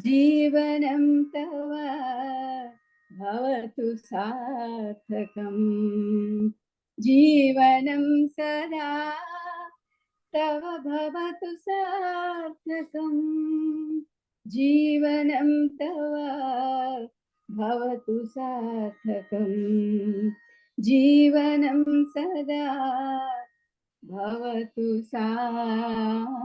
जीवनं तव भवतु सार्थकम् जीवनं सदा तव भवतु सार्थकम् जीवनं तव भवतु सार्थकम् जीवनं सदा भवतु सार्थकम्.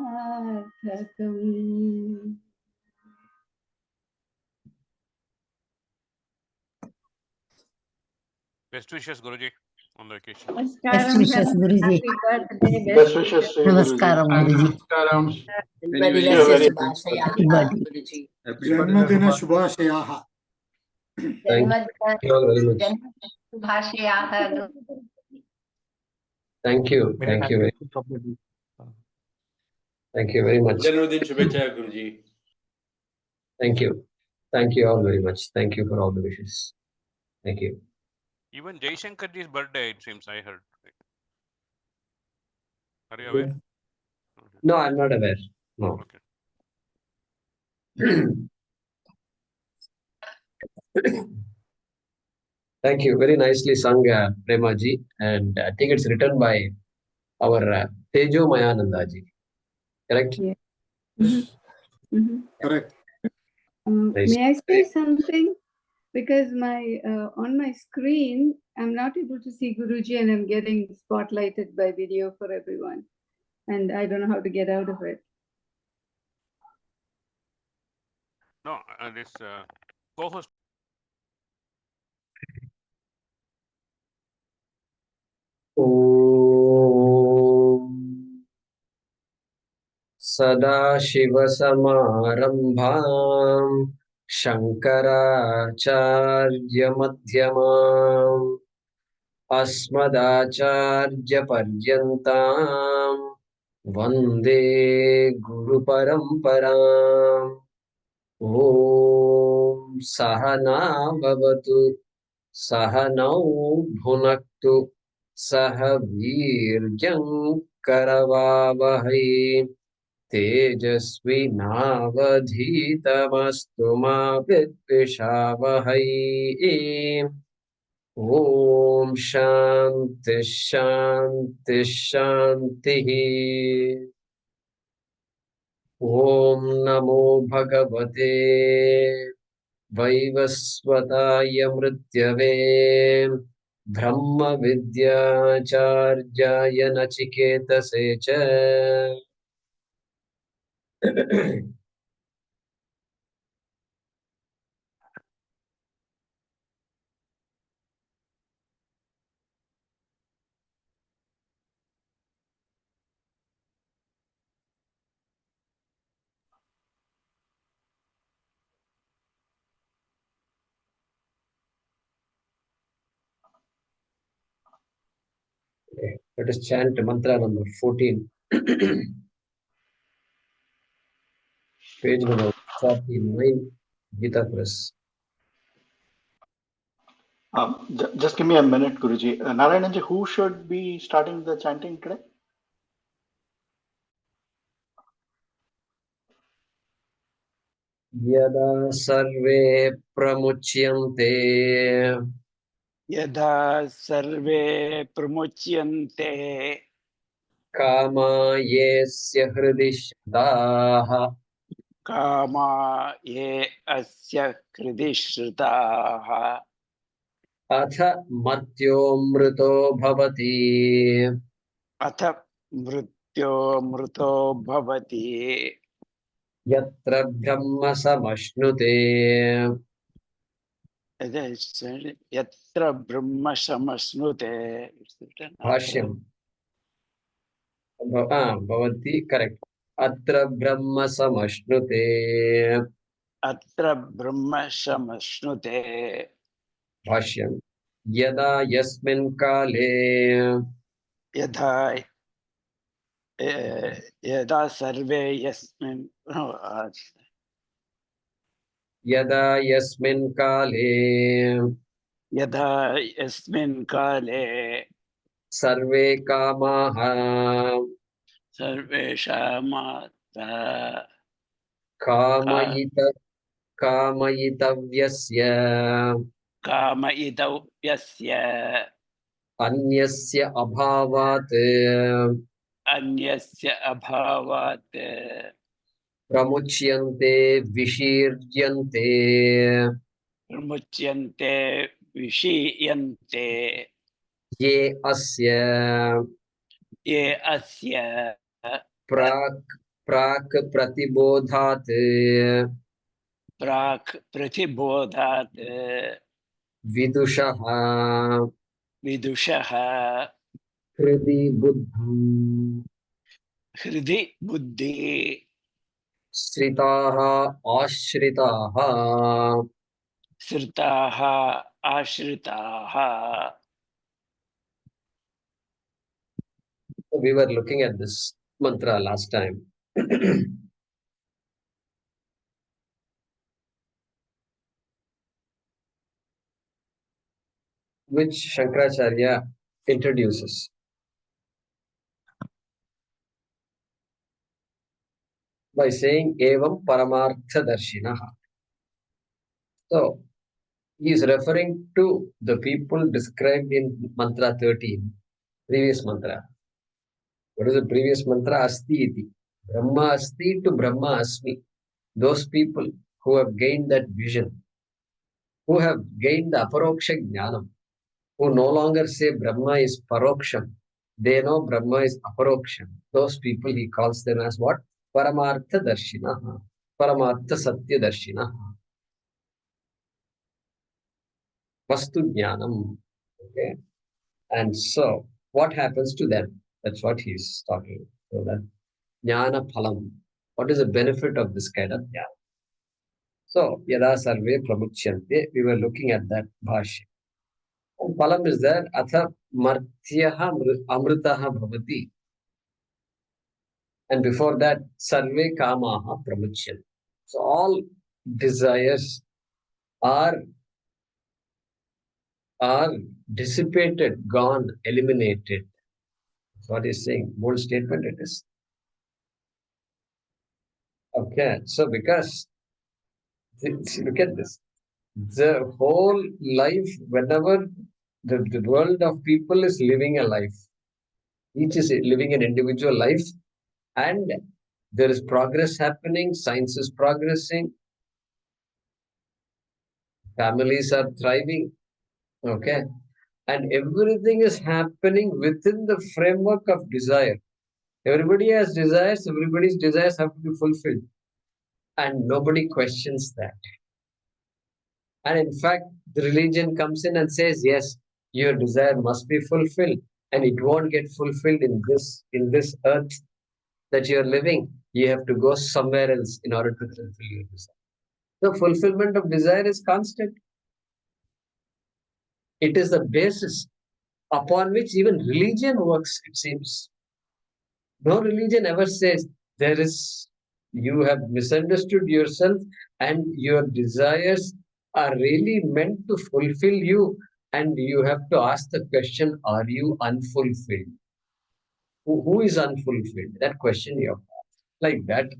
Best wishes, Guruji, on the occasion. Best wishes, Guruji. Best wishes to you, Namaskaram, Guruji. Namaskaram. Janmadina Shubhashayaha. Thank you all very much. Thank you. Thank you. Thank you very much. Janmadin Shubhacha, Guruji. Thank you. Thank you all very much. Thank you for all the wishes. Thank you. Even Jai Shankarji's birthday, it seems, I heard. Are you aware? No, I'm not aware. No. Okay. Thank you. Very nicely sung, Premaji. And I think it's written by our Tejo Mayanandaji. Correct? Yeah. Mm-hmm. Correct. Nice. May I say something? Because my on my screen, I'm not able to see Guruji and I'm getting spotlighted by video for everyone. And I don't know how to get out of it. No, this co-host. Sadashivasamaramбхам Shankaracharya-madhyamam Asmadacharya-paryantam Vande Guru-paramparam. Om Sahana Bhavatu Sahanau Bhunaktu Sahavirjam Karavavahai Tejasvinavadhitamastu ma vidvishavahai. Om Shanti Shanti Shanti. Om Namo Bhagavate Vaivasvataya Mrityave Brahma Vidyacharjaya Nachiketase cha. Let us chant mantra number 14. Page number 49, Gita Press. Just give me a minute, Guruji. Narayananji, who should be starting the chanting today? Yada sarve pramuchyante Yada sarve pramuchyante kama yesya hridishdaha kama ye asya kridishritaha atha matyomrito bhavati atha mrityo bhavati yatra brahma samashnute. yatra brahma samasnute. Bhaashyam. Bhavati, correct. Atra brahma samashnute. atra brahma samasnute. Bhaashyam. Yada yasmin kale Yada yada sarve yasmin yada yasmin kale yada yasmin kale sarve kamaha sarve shamata Kamayita Kamayitavyasya Kamayitau yasya Anyasya Abhavat anyasya abhavat Pramuchyante Vishiryante pramucyante vishiyante Ye Asya ye asya Prak Prak Pratibodhat prak pratibodhat Vidushaha vidushaha Hridi Buddham hridi buddhi Sritaha Ashritaha. srtaha ashritaha. We were looking at this mantra last time. Which Shankaracharya introduces. By saying Evam Paramartha Darshinaha. So, he is referring to the people described in mantra 13, previous mantra. What is the previous mantra? Asti iti. Brahma Asti to Brahma Asmi. Those people who have gained that vision, who have gained the Aparoksha Jnanam, who no longer say Brahma is Paroksham. They know Brahma is Aparoksham. Those people he calls them as what? Paramartha Darshinaha. Paramartha Satya Darshinaha. Vastu Jnanam. Okay. And so, what happens to them? That's what he's talking. So that Jnana Phalam. What is the benefit of this kind of Jnana? So, Yada Sarve Pramuchyante, we were looking at that Bhaashyam. And Phalam is there, Atha Martyaha Amritaha Bhavati. And before that, Sarve Kamaha Pramuchyante. So, all desires are dissipated, gone, eliminated. That's what he's saying. Bold statement it is. Okay, so because look at this. The whole life, whenever the world of people is living a life, each is living an individual life, and there is progress happening, science is progressing, families are thriving, okay, and everything is happening within the framework of desire. Everybody has desires, everybody's desires have to be fulfilled, and nobody questions that. And in fact, the religion comes in and says, yes, your desire must be fulfilled, and it won't get fulfilled in this earth that you're living. You have to go somewhere else in order to fulfill your desire. The fulfillment of desire is constant. It is the basis upon which even religion works, it seems. No religion ever says you have misunderstood yourself and your desires are really meant to fulfill you, and you have to ask the question, are you unfulfilled? Who is unfulfilled? That question you have asked. Like that,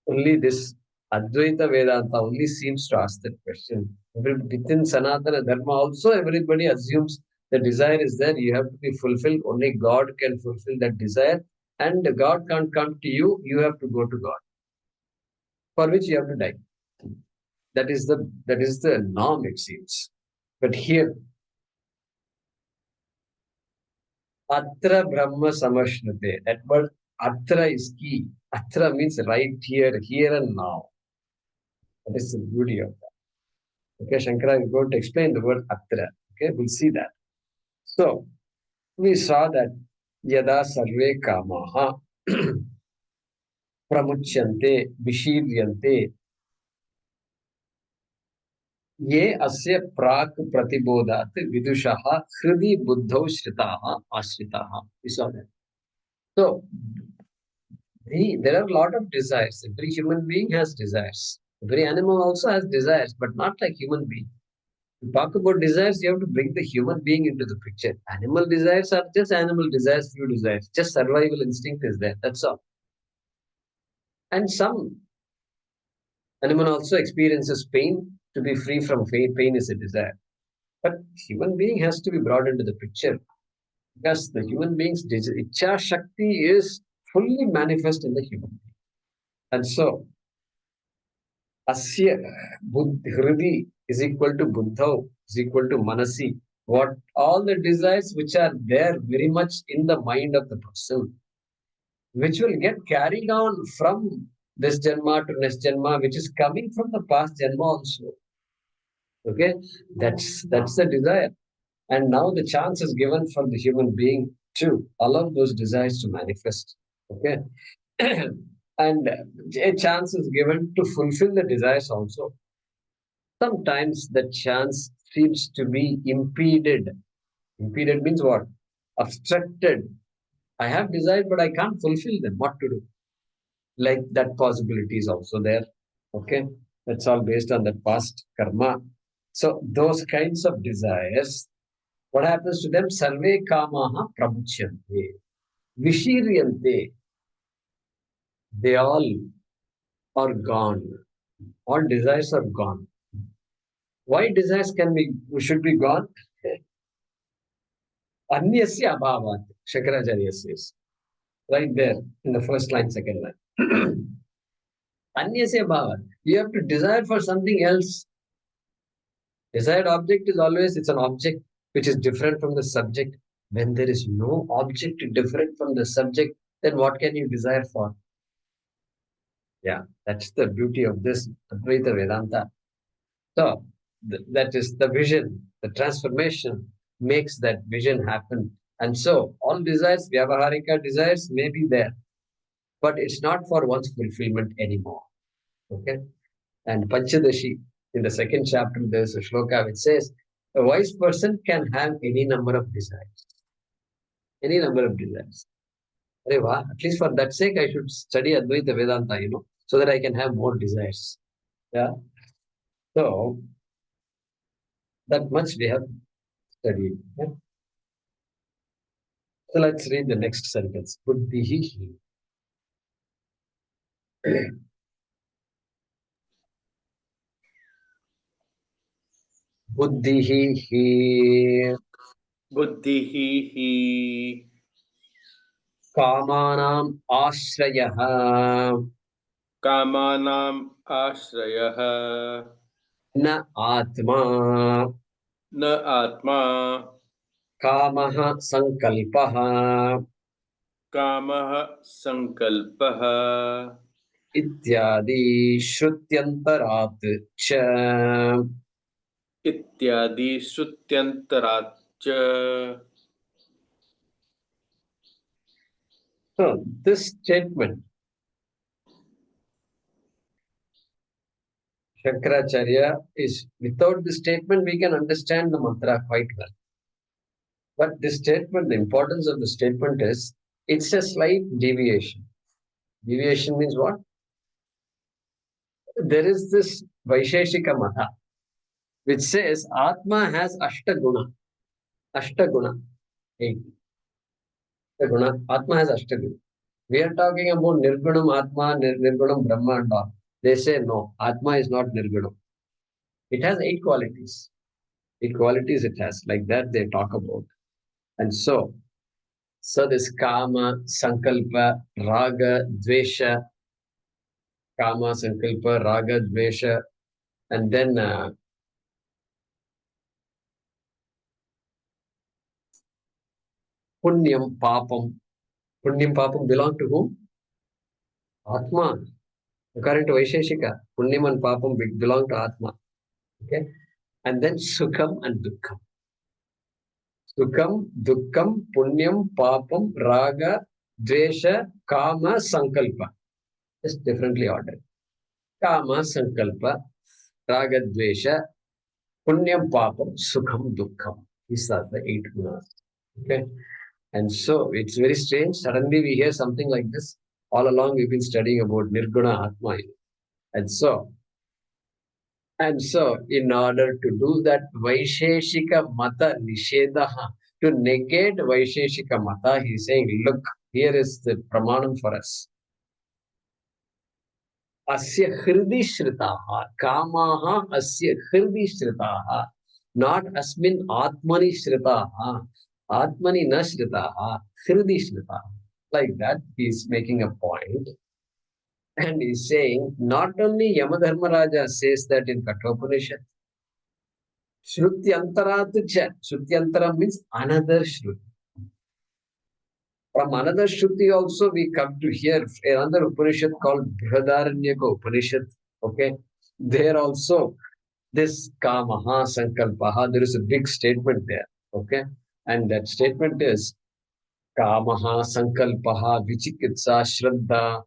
only this Advaita Vedanta only seems to ask that question. Within Sanatana Dharma also, everybody assumes the desire is there, you have to be fulfilled. Only God can fulfill that desire, and God can't come to you, you have to go to God, for which you have to die. That is the norm, it seems. But here, Atra Brahma Samashnate, that word Atra is key. Atra means right here and now. That is the beauty of that. Okay, Shankara is going to explain the word Atra. Okay, we'll see that. So, we saw that Yada Sarve Kamaha Pramuchyante Vishiryante Ye Asya Prak Pratibodhat Vidushaha Hridi Buddhau Shritaha Ashritaha. We saw that. So, there are a lot of desires. Every human being has desires. Every animal also has desires, but not like human being. To talk about desires, you have to bring the human being into the picture. Animal desires are just animal desires, few desires. Just survival instinct is there. That's all. And some Animal also experiences pain. To be free from pain is a desire. But human being has to be brought into the picture, because the human being's Ichha Shakti is fully manifest in the human being. And so, Asya Hridi is equal to Buddhau, is equal to Manasi. What all the desires which are there very much in the mind of the person, which will get carried on from this Janma to next Janma, which is coming from the past Janma also. Okay, that's the desire. And now the chance is given for the human being to allow those desires to manifest. Okay. And a chance is given to fulfill the desires also. Sometimes the chance seems to be impeded. Impeded means what? Obstructed. I have desires, but I can't fulfill them. What to do? Like that possibility is also there. Okay. That's all based on the past karma. So those kinds of desires, what happens to them? Sarve kamaha pramuchyante. Vishiryante. They all are gone. All desires are gone. Why desires should be gone? Anyasya abhavat. Shankaracharya says. Right there in the first line, second line. Anyasya abhavat. You have to desire for something else. Desired object is always, it's an object which is different from the subject. When there is no object different from the subject, then what can you desire for? Yeah, that's the beauty of this Advaita Vedanta. So, that is the vision, the transformation makes that vision happen. And so, all desires, Vyavaharika desires may be there, but it's not for one's fulfillment anymore. Okay? And Panchadashi, in the second chapter, there's a shloka which says, a wise person can have any number of desires. Any number of desires. At least for that sake, I should study Advaita Vedanta, so that I can have more desires. Yeah. So, that much we have studied. Yeah? So, let's read the next sentence. Buddhihi. Buddhihi. Buddhihi hi Kamanam ashrayah. kamanam ashrayah Na atma. na atma Kamaha sankalpaha. kamah sankalpah Ityadi shrutyantarat cha. ityadi sutyantarat cha. So, this statement, Shankaracharya, is without this statement, we can understand the mantra quite well. But this statement, the importance of the statement is, it's a slight deviation. Deviation means what? There is this Vaisheshika Mata, which says Atma has Ashtaguna. Ashtaguna. 8. Ashtaguna. Atma has Ashtaguna. We are talking about Nirgunam Atma, Nirgunam Brahma and all. They say no, Atma is not Nirgunam. It has 8 qualities. 8 qualities it has. Like that they talk about. And so this Kama, Sankalpa, Raga, Dvesha, Kama, Sankalpa, Raga, Dvesha, and then Punyam, Papam. Punyam, Papam belong to whom? Atma. According to Vaisheshika, Punyam and Papam belong to Atma. Okay? And then Sukham and Dukkham. Sukham, Dukkham, Punyam, Papam, Raga, Dvesha, Kama, Sankalpa. Just differently ordered. Kama, Sankalpa, Raga, Dvesha, Punyam, Papam, Sukham, Dukkham. These are the 8 gunas. Okay? And so it's very strange. Suddenly we hear something like this. All along we've been studying about Nirguna Atma. And so, in order to do that, Vaisheshika Mata Nishedaha, to negate Vaisheshika Mata, he's saying, look, here is the pramanam for us. Asya hridi shritaha. Kamaha asya hridi shritaha. Not asmin atmani shritaha. Atmani na shritaha. Hridi shritaha. Like that, he is making a point. And he's saying, not only Yamadharmaraja says that in Kathopanishad, Shrutyantarat cha. Shrutyantara means another Shruti. From another Shruti also we come to hear another Upanishad called Brihadaranyaka Upanishad. Okay. There also this Kamaha Sankalpaha, there is a big statement there. Okay. And that statement is Kamaha Sankalpaha Vichikitsa Shraddha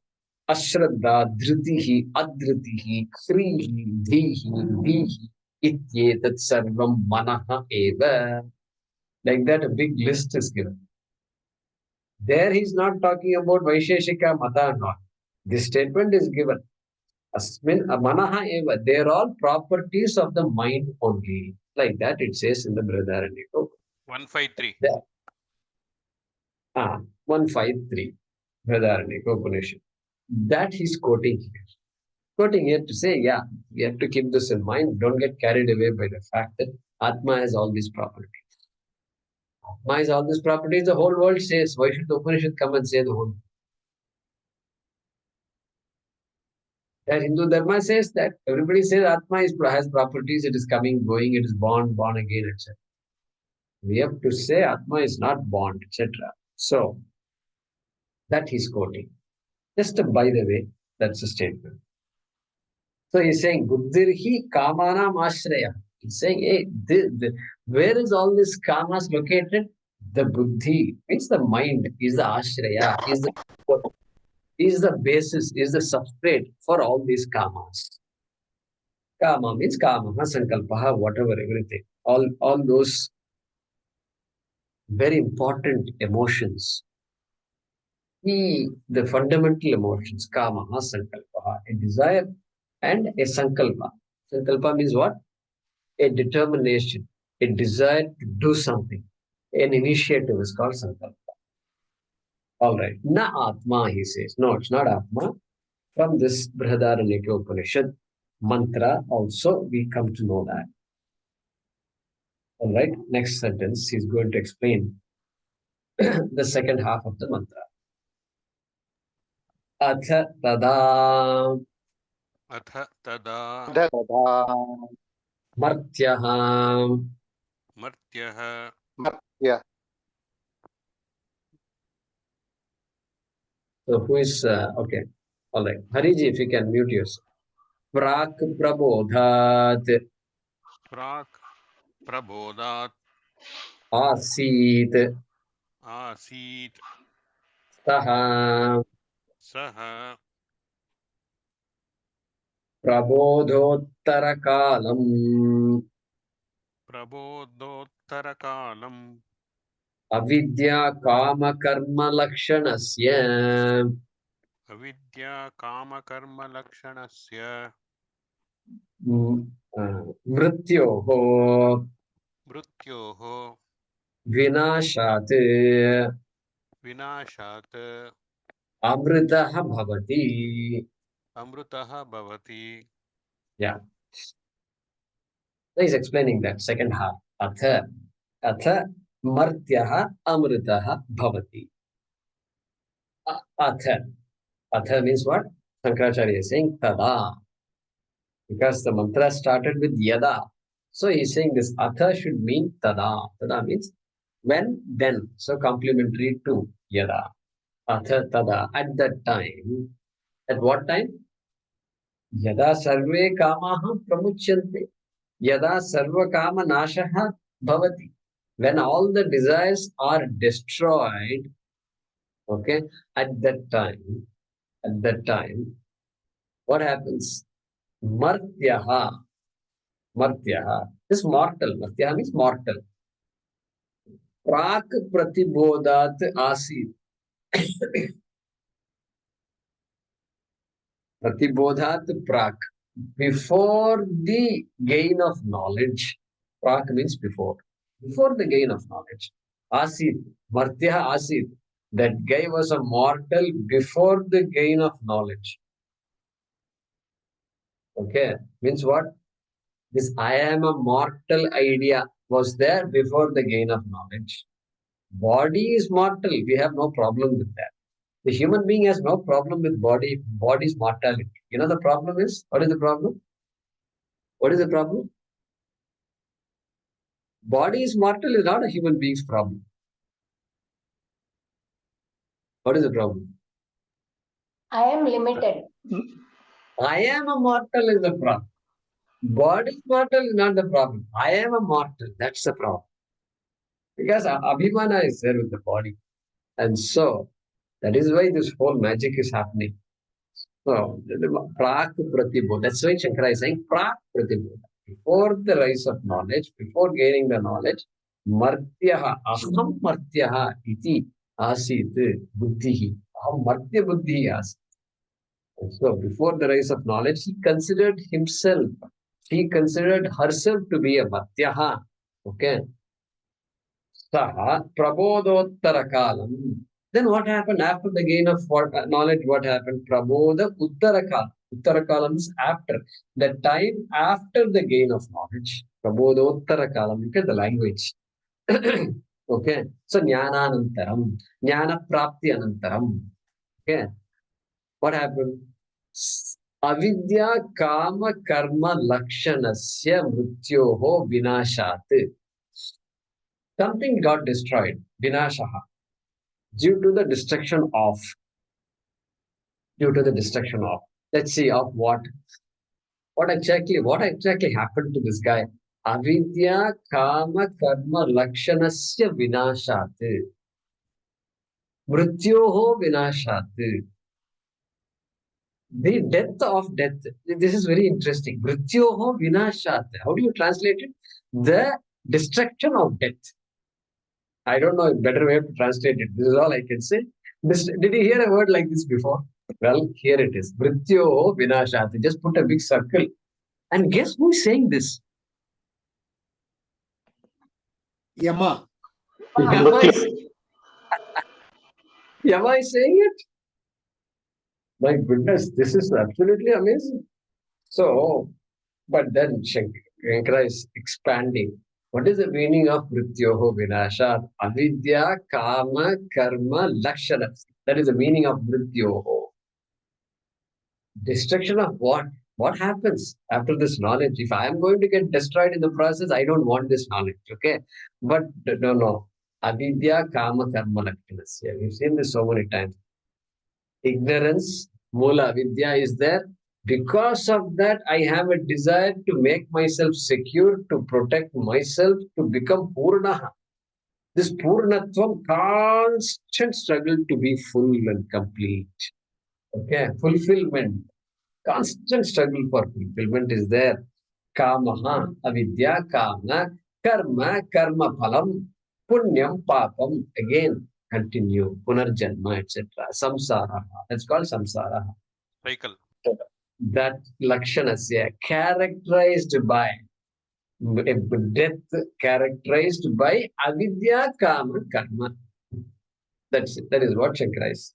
Ashraddha Dhritihi Adhritihi Krihi Dhihi Dhihi Ityetat Sarvam Manaha Eva. Like that, a big list is given. There he's not talking about Vaisheshika Mata and all. This statement is given. Asmin Manaha Eva. They're all properties of the mind only. Like that it says in the Brihadaranyaka. 153. 153. Brihadaranyaka Upanishad. That he's quoting here. Quoting here to say, yeah, we have to keep this in mind. Don't get carried away by the fact that Atma has all these properties. Atma has all these properties. The whole world says, why should the Upanishad come and say the whole? That Hindu Dharma says that everybody says Atma has properties, it is coming, going, it is born, born again, etc. We have to say Atma is not born, etc. So, that he's quoting. Just by the way, that's a statement. So he's saying, Buddhirhi Kamanam Ashraya. He's saying, hey, where is all this kamas located? The buddhi, means the mind, is the ashraya, is the basis, is the substrate for all these kamas. Kama means kama, sankalpaha, whatever, everything. All those very important emotions. The fundamental emotions, kama, sankalpaha, a desire and a sankalpa. Sankalpa means what? A determination, a desire to do something. An initiative is called sankalpa. All right. Na Atma, he says. No, it's not Atma. From this Brihadaranyaka Upanishad mantra also we come to know that. All right. Next sentence, he's going to explain the second half of the mantra. Atha tada Atha tada martyaha. martyah. Yeah. So who is, okay. All right. Hariji, if you can mute yourself. Prak prabodhat Prak prabodhat asit asit saha saha prabodhottarakalam prabodhottarakalam avidya kama karma lakshanasya avidya kama karma lakshanasya mrityoho mrityoho vinashat vinashat amritah bhavati. amrutah bhavati. Yeah. He's explaining that second half. Atha martyah amritah bhavati. Atha means what? Shankaracharya is saying tada. Because the mantra started with yada. So he's saying this atha should mean tada. Tada means when, then. So complementary to yada. Atha tada. At that time. At what time? Yada sarve kamaha pramuchyante. Yada sarva kama nashaha bhavati. When all the desires are destroyed, okay, at that time, what happens? Martyaha. Martyaha is mortal. Martyaha means mortal. Prak pratibodhat asit. Pratibodhat prak. Before the gain of knowledge. Prak means before. Before the gain of knowledge. Asit. Martyaha asit. That guy was a mortal before the gain of knowledge. Okay, means what? This I am a mortal idea was there before the gain of knowledge. Body is mortal. We have no problem with that. The human being has no problem with body's mortality. You know the problem is? What is the problem? What is the problem? Body is mortal is not a human being's problem. What is the problem? I am limited. I am a mortal is the problem. Body is mortal is not the problem. I am a mortal. That's the problem. Because Abhimana is there with the body. And so that is why this whole magic is happening. So, Prak Pratibodha. That's why Shankara is saying Prak Pratibodha. Before the rise of knowledge, before gaining the knowledge, Martyaha, Aham Martyaha iti asit buddhihi. Aham Martya buddhihi asit. So, before the rise of knowledge, he considered himself, he considered herself to be a Martyaha. Okay. Saha Prabodottara Kalam. Then what happened after the gain of knowledge? What happened? Prabodha Uttarakalam. Uttarakalam is after. The time after the gain of knowledge. Prabodottarakalam. Look at the language. Okay. So Jnananantaram. Jnana Prapti Anantaram. Okay. What happened? Avidya Kama Karma Lakshanasya Mrityoho Vinashat. Something got destroyed. Vinashaha. Due to the destruction of. Let's see of what exactly happened to this guy. Avidya kama karma lakshanasya vinashat. Mrityoho vinashat. The death of death. This is very interesting. Mrityoho vinashat. How do you translate it? The destruction of death. I don't know a better way to translate it. This is all I can say. Did you hear a word like this before? Well, here it is. Mrityo Vinashati. Just put a big circle. And guess who is saying this? Yama. Yama is saying it? My goodness, this is absolutely amazing. So, but then Shankara is expanding. What is the meaning of Mrityoho Vinashat? Avidya Kama Karma Lakshana. That is the meaning of Mrityoho. Destruction of what? What happens after this knowledge? If I am going to get destroyed in the process, I don't want this knowledge. Okay. But no. Avidya Kama Karma Lakshanasya. We've seen this so many times. Ignorance, Mula Avidya is there. Because of that, I have a desire to make myself secure, to protect myself, to become Purnaha. This Purnatvam, constant struggle to be full and complete. Okay, fulfillment. Constant struggle for fulfillment is there. Kamaha, avidya, kama, karma, karma phalam, punyam, papam. Again, continue. Punarjanma, etc. Samsara. That's called samsara. Cycle. That lakshanasya, characterized by death, characterized by avidya, kama, karma. That is what Shankara is.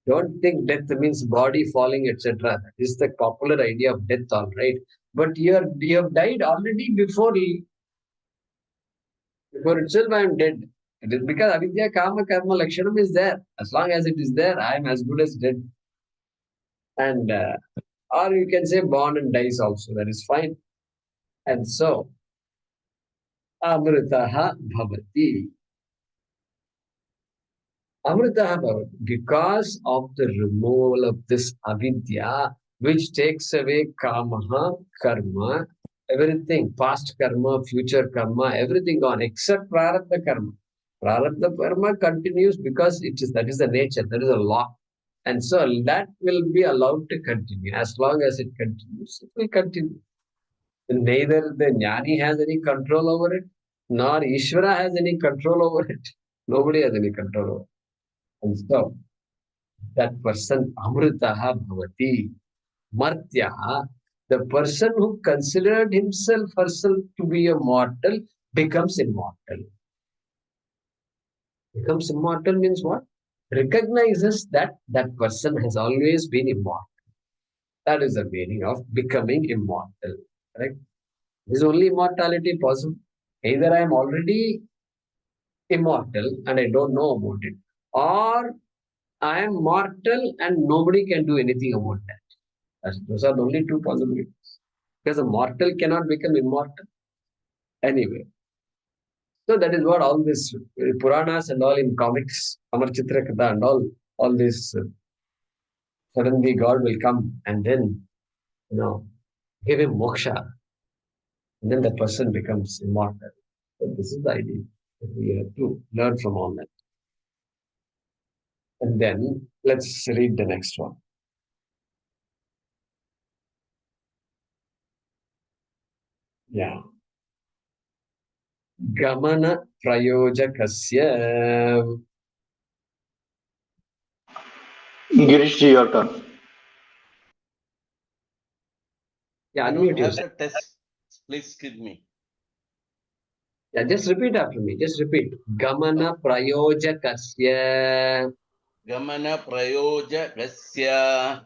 Don't think death means body falling, etc. That is the popular idea of death, all right. But you have died already before itself. I am dead. It is because avidya, kama, karma, lakshanam is there. As long as it is there, I am as good as dead. And or you can say born and dies also. That is fine. And so, amritaha bhavati. Amritaha bhavati. Because of the removal of this avidya, which takes away kamaha, karma, everything, past karma, future karma, everything gone except prarabdha karma. Prarabdha karma continues because that is the nature, that is a law. And so that will be allowed to continue. As long as it continues, it will continue. Neither the Jnani has any control over it, nor Ishvara has any control over it. Nobody has any control over it. And so that person, Amritaha Bhavati, Martya, the person who considered himself, herself to be a mortal, becomes immortal. Becomes immortal means what? Recognizes that that person has always been immortal. That is the meaning of becoming immortal. Correct? Is only immortality possible? Either I am already immortal and I don't know about it, or I am mortal and nobody can do anything about that. Those are the only two possibilities. Because a mortal cannot become immortal. Anyway, so that is what all this Puranas and all in comics, Amar Chitra Katha and all this, suddenly God will come and then, give him moksha, and then the person becomes immortal. So this is the idea that we have to learn from all that. And then let's read the next one. Yeah. Gamana prayojakasya. Girish ji, your turn. Yeah, I don't unmute have yourself. the test. Please give me. Yeah, just repeat after me. Just repeat. Gamana prayojakasya. Gamana prayojakasya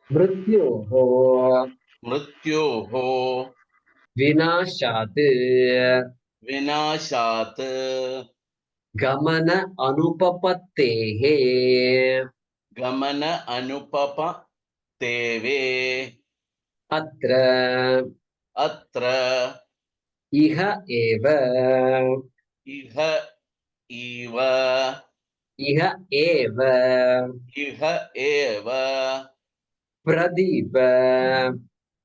Mrityoho mrityoho vinashat vinashat gamana anupapattehe gamana anupapa teve atra atra iha eva iha iva iha eva iha eva pradeepa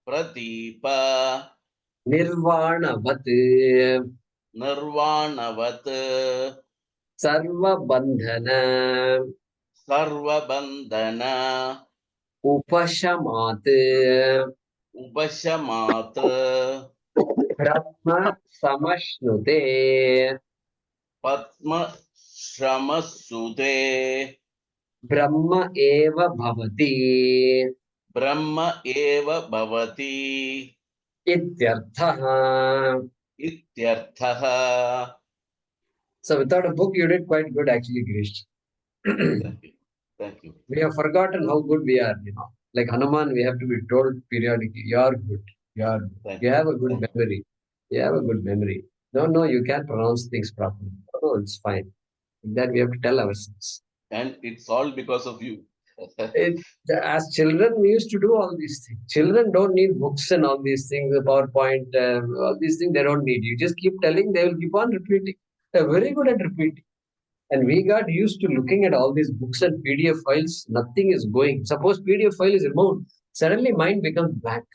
pradipa nirvanavat nirvanavat sarvabandhana sarvabandhana upashamat upashamat brahma samashnute padma shramasude brahma eva bhavati brahma eva bhavati ityarthaha. ityarthaha. So without a book, you did quite good actually, Girish. Thank you. Thank you. We have forgotten how good we are, Like Hanuman, we have to be told periodically, you are good. You are good. Thank You have a good Thank memory. You have a good memory. No, you can't pronounce things properly. No, it's fine. That we have to tell ourselves. And it's all because of you. As children, we used to do all these things. Children don't need books and all these things, the PowerPoint, all these things they don't need. You just keep telling, they will keep on repeating. They're very good at repeating. And we got used to looking at all these books and PDF files. Nothing is going. Suppose PDF file is removed. Suddenly mind becomes blank.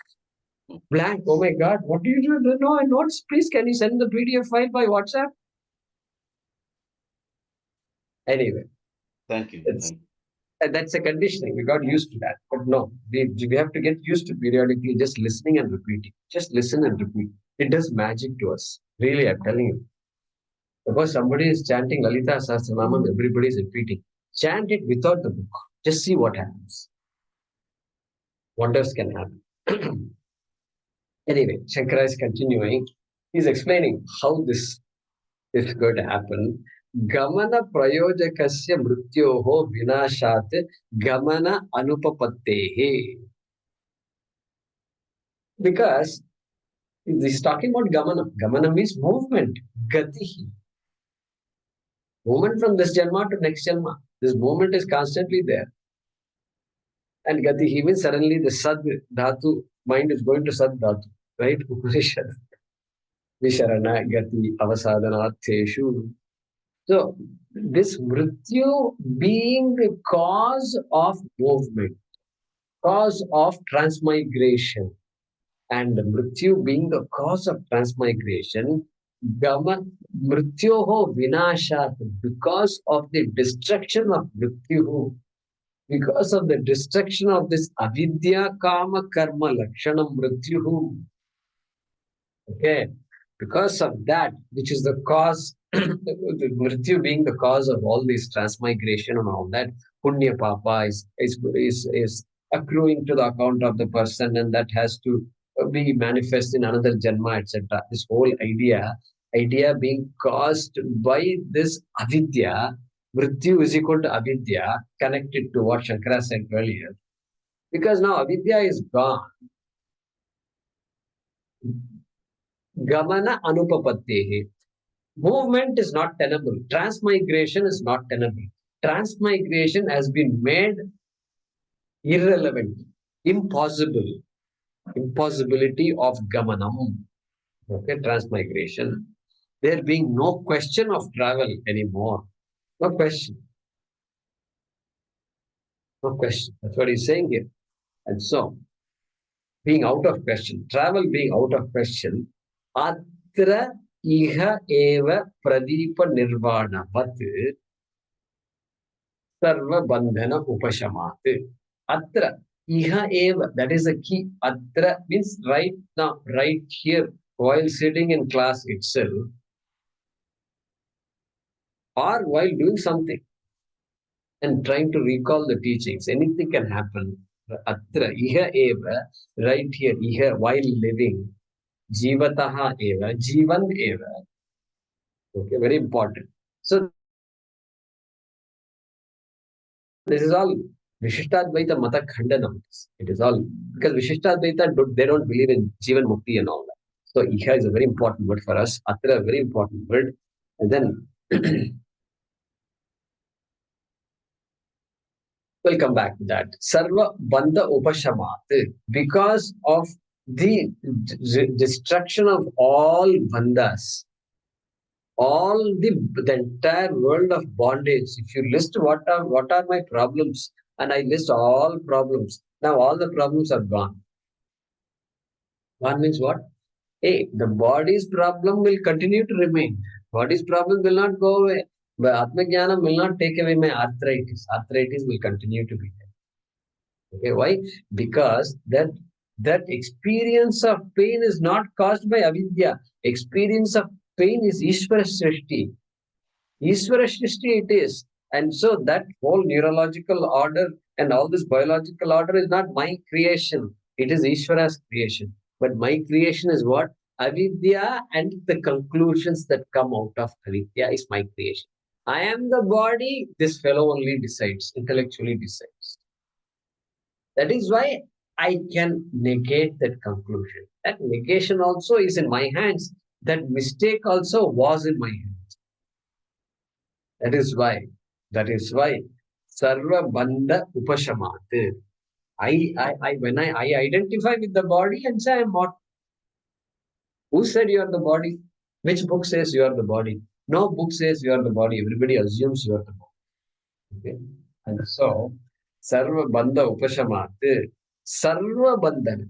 Blank. Oh my God, what do you do? No, notes. Please, can you send the PDF file by WhatsApp? Anyway. Thank you. That's a conditioning. We got used to that. But no, we have to get used to periodically just listening and repeating. Just listen and repeat. It does magic to us. Really, I'm telling you. Because somebody is chanting Lalita Sahasranamam, everybody is repeating. Chant it without the book. Just see what happens. Wonders can happen. Anyway, Shankara is continuing. He's explaining how this is going to happen. Gamana prayojakasya mrityoho vinashat gamana anupapattehe. Because he's talking about gamana. Gamana means movement. Gatihi. Movement from this janma to next janma. This movement is constantly there. And gatihi means suddenly the sad dhatu, mind is going to sad dhatu. Right? Upanishad. Visharana gati avasadanatheshu. So this mrityu being the cause of movement, cause of transmigration, and mrityu being the cause of transmigration, mrityoho vinashat, because of the destruction of mrityu, because of the destruction of this avidya kama karma lakshanam mrityu. Okay, because of that, which is the cause, the mrityu being the cause of all this transmigration and all that, punya papa is accruing to the account of the person, and that has to be manifest in another janma, etc. This whole idea being caused by this avidya, mrityu is equal to avidya, connected to what Shankara said earlier. Because now avidya is gone. Gamana anupapattehe. Movement is not tenable. Transmigration is not tenable. Transmigration has been made irrelevant, impossible. Impossibility of gamanam. Okay, transmigration. There being no question of travel anymore. No question. No question. That's what he's saying here. And so, being out of question, travel being out of question, atra iha eva pradeepa nirvanavat sarva bandhana upashamat. Atra iha eva, that is the key. Atra means right now, right here, while sitting in class itself, or while doing something and trying to recall the teachings. Anything can happen. Atra iha eva, right here, iha, while living. Jivataha eva, jivan eva. Okay, very important. So this is all Vishishtadvaita Mata Khandanam. It is all because Vishishtadvaita they don't believe in Jivan Mukti and all that. So iha is a very important word for us. Atra, a very important word. And then we'll come back to that. Sarva Bandha Upashamat. Because of the destruction of all bandhas, all the entire world of bondage. If you list what are my problems, and I list all problems, now all the problems are gone. Gone means what? Hey, the body's problem will continue to remain. Body's problem will not go away. But Atmajnanam will not take away my arthritis. Arthritis will continue to be there. Okay, why? Because that experience of pain is not caused by avidya. Experience of pain is Ishvara Srishti. Ishvara Srishti it is. And so that whole neurological order and all this biological order is not my creation. It is Ishvara's creation. But my creation is what? Avidya, and the conclusions that come out of avidya is my creation. I am the body, this fellow only decides, intellectually decides. That is why I can negate that conclusion. That negation also is in my hands. That mistake also was in my hands. That is why Sarva Bandha Upashamat. When I identify with the body and say I am what? Who said you are the body? Which book says you are the body? No book says you are the body. Everybody assumes you are the body. Okay? And so, Sarva Bandha Upashamat, Sarva Bandhana,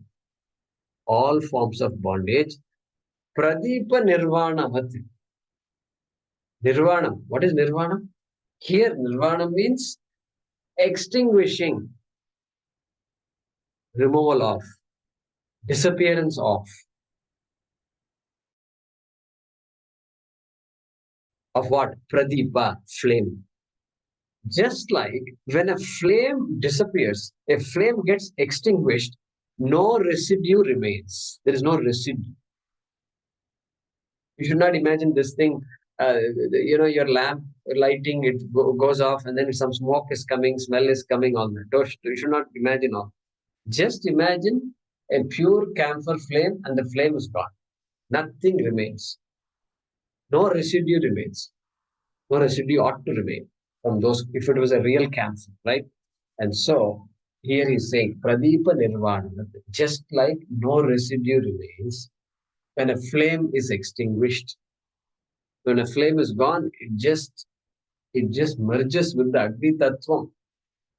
all forms of bondage, Pradeepa Nirvanavat. Nirvana. What is Nirvana? Here, Nirvana means extinguishing, removal of, disappearance of what? Pradeepa, flame. Just like when a flame disappears, a flame gets extinguished, no residue remains. There is no residue. You should not imagine this thing, your lamp lighting, it goes off and then some smoke is coming, smell is coming, all that. You should not imagine all. Just imagine a pure camphor flame and the flame is gone. Nothing remains. No residue remains. No residue ought to remain from those, if it was a real camphor, right? And so here he's saying Pradeepa Nirvana, just like no residue remains when a flame is extinguished. When a flame is gone, it just merges with the Agni Tattvam.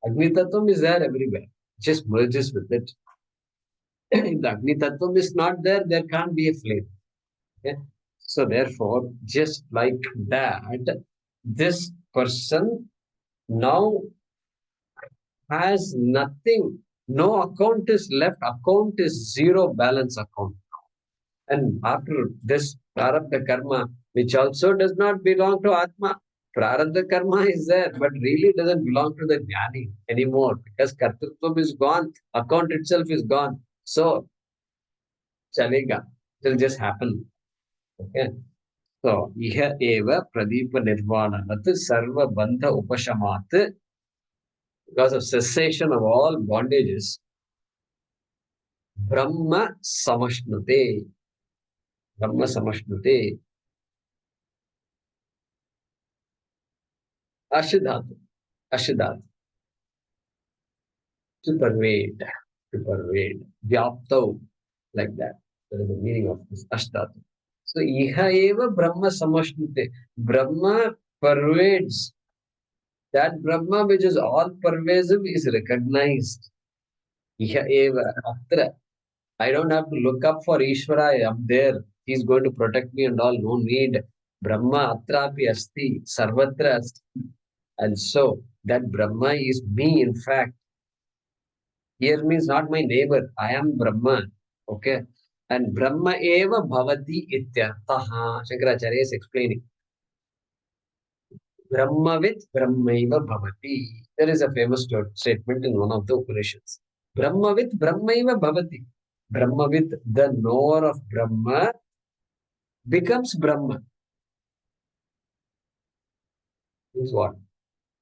Agni Tattvam is there everywhere. It just merges with it. If the Agni Tattvam is not there, there can't be a flame. Okay? So therefore, just like that, this person now has nothing. No account is left. Account is zero balance account. And after this prarabdha karma, which also does not belong to Atma, prarabdha karma is there, but really doesn't belong to the jnani anymore because kartritvam is gone, account itself is gone. So, chalega, it will just happen. Okay. So, iha eva pradeepa nirvananat sarva bandha upashamat, because of cessation of all bondages, Brahma samashnute. Brahma samashnute. Ashidhatu. Ashidhatu. To pervade. To pervade. Vyaptau. Like that. That is the meaning of this Ashdhatu. So, iha eva Brahma samashnute. Brahma pervades. That Brahma which is all pervasive is recognized. Iha eva. Atra. I don't have to look up for Ishvara. I'm there. He's going to protect me and all. No need. Brahma atrapi asti. Sarvatra asti. And so, that Brahma is me, in fact. Here means not my neighbor. I am Brahma. Okay. And Brahma eva bhavati ityartaha. Shankaracharya is explaining. Brahmavit Brahmaiva bhavati. There is a famous statement in one of the Upanishads. Brahmavit Brahmaiva bhavati. Brahmavit, the knower of Brahma, becomes Brahma. Means what?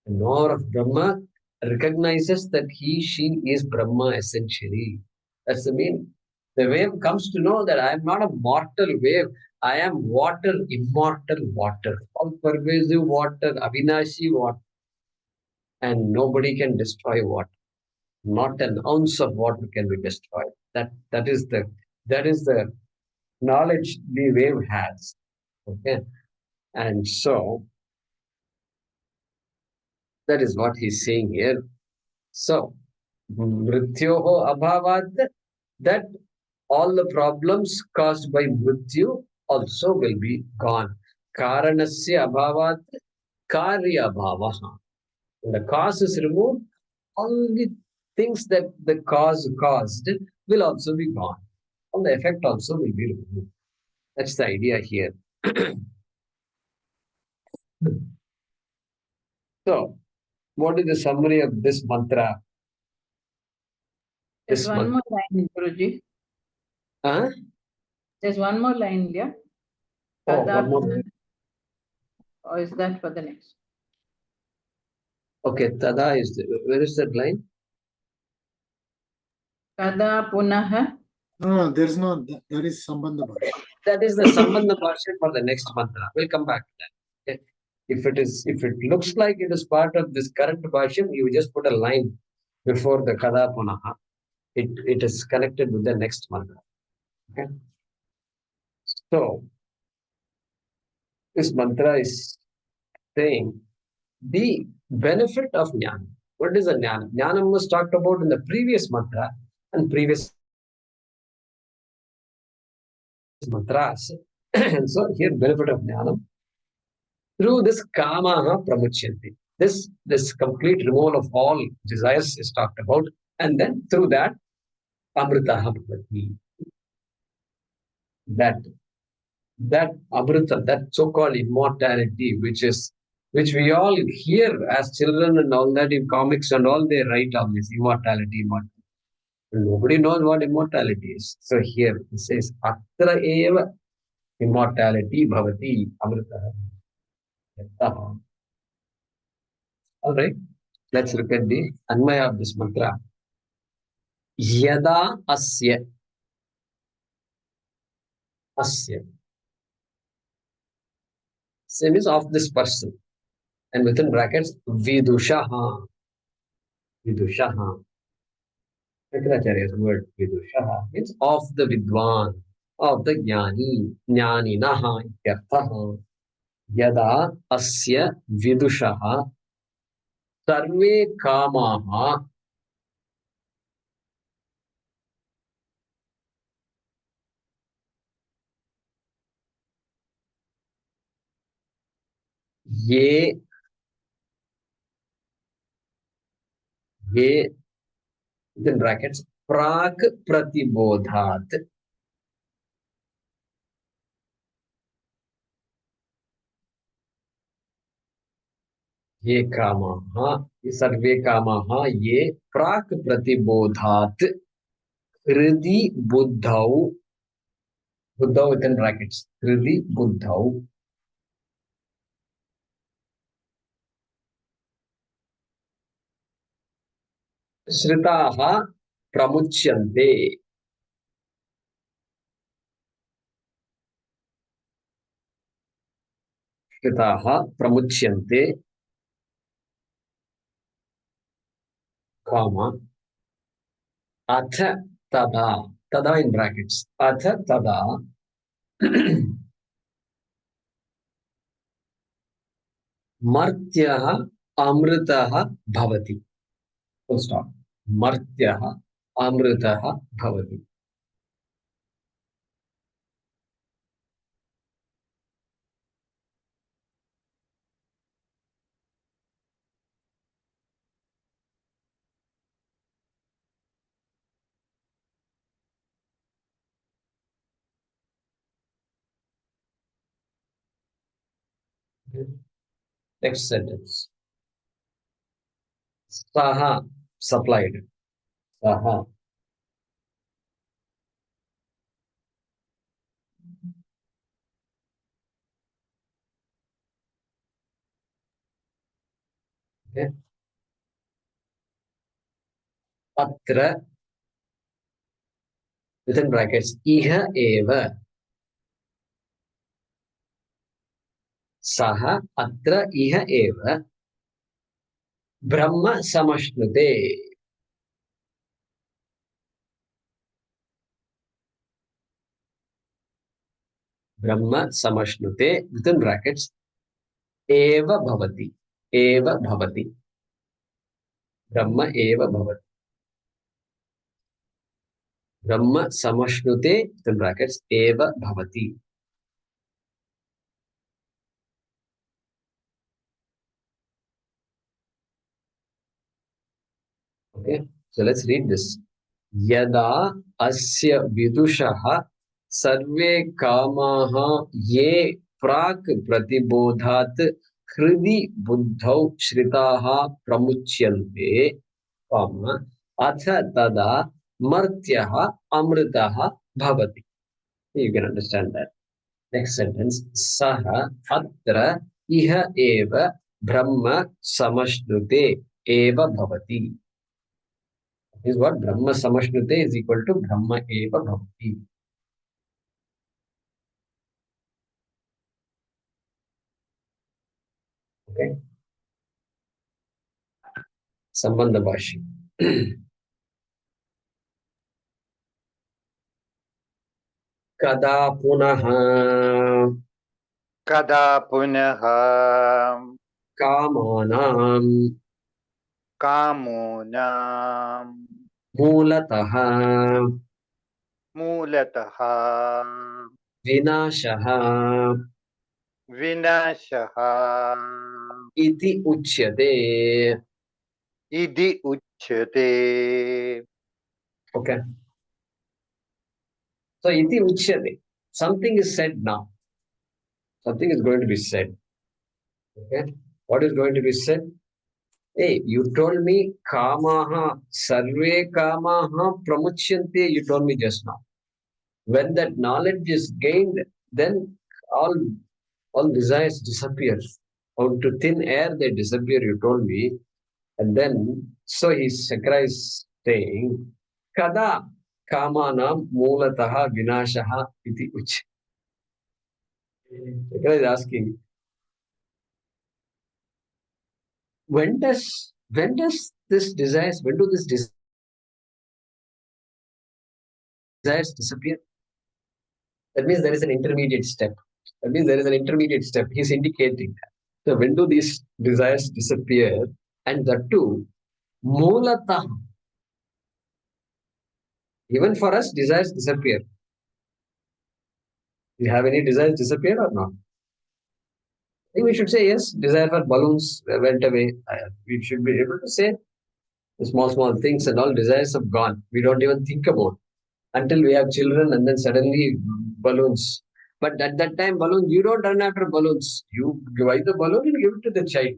The knower of Brahma recognizes that he, she is Brahma essentially. That's the meaning. The wave comes to know that I am not a mortal wave. I am water, immortal water, all pervasive water, Avinashi water. And nobody can destroy water. Not an ounce of water can be destroyed. That is the knowledge the wave has. Okay. And so that is what he's saying here. So Mrityoho abhavat, that all the problems caused by Mrityu also will be gone. Karanasya abhavat karya abhavaha. When the cause is removed, all the things that the cause caused will also be gone. All the effect also will be removed. That's the idea here. So, what is the summary of this mantra? There's one more line, Guruji. Huh? There's one more line, yeah? Oh, one more line. Or is that for the next? Okay, tada is where is that line? Kada punaha. No, there's no, that is Sambandha Bhaasha. That is the Sambandha Bhaasha for the next mantra. We'll come back to that. Okay. If it looks like it is part of this current Bhaashyam, you just put a line before the Kada Punaha. It is connected with the next mantra. Okay. So this mantra is saying the benefit of jnana. What is a jnana? Jnana was talked about in the previous mantra and previous mantras. And so here benefit of jnana. Through this kamaha pramucyanti. This complete removal of all desires is talked about. And then through that, amritaha bhavati. That amrita, that so-called immortality, which we all hear as children and all that in comics and all, they write all this immortality. Nobody knows what immortality is. So here it says, Atra eva immortality bhavati amrita. All right, let's look at the Anmaya of this mantra. Yada asya. Asya. Same is of this person. And within brackets, vidushaha. Vidushaha. Shankaracharya's word vidushaha means of the vidwan, of the jnani, jnaninaha ityarthaha. Yada asya vidushaha sarve kamaha ye within brackets prak pratibodhat. ये कामाः सर्वे कामाः ये प्राक् प्रतिबोधात् हृदि बुद्धौ बुद्धौ within brackets हृदि बुद्धौ श्रिताः प्रमुच्यन्ते Kritaha pramuchyante comma atha tada in brackets atha tada martyah amritah bhavati. Full stop. Martyah amritah bhavati. Next sentence. Saha supplied. Saha okay. Atra within brackets iha eva saha atra iha eva brahma samashnute. Brahma samashnute within brackets eva bhavati. Eva bhavati. Brahma eva bhavati. Brahma samashnute within brackets eva bhavati. Okay, so let's read this. Yada asya vidushaha sarve kamaha ye prak pratibodhat hridi buddhau shritaha pramuchyante kama atha tada martyaha amritaha bhavati. You can understand that. Next sentence. Saha atra iha eva brahma samashnute eva bhavati. Is what Brahma Samashnute is equal to Brahma Eva Bhavati. Okay. Sambandha Bhaashyam. Kada punaha Kada punaha kamanam kamunam mulataha mulataha vinashaha vinashaha iti uchyate. idi uchyate. Okay. So iti uchyate. Something is said now. Something is going to be said. Okay. What is going to be said? Hey, you told me kamaha, sarve kamaha pramuchyante, you told me just now. When that knowledge is gained, then all desires disappear. Out to thin air they disappear, you told me. And then, so Shankara is saying, kada kamanam mulataha vinashaha iti uch. Shankara is asking, when do these desires disappear? That means there is an intermediate step. He's indicating that. So when do these desires disappear? And that too, mulata. Even for us, desires disappear. Do you have any desires disappear or not? I think we should say yes. Desire for balloons went away. We should be able to say the small things and all desires have gone. We don't even think about until we have children, and then suddenly balloons. But at that time, balloons, you don't run after balloons. You buy the balloon and give it to the child.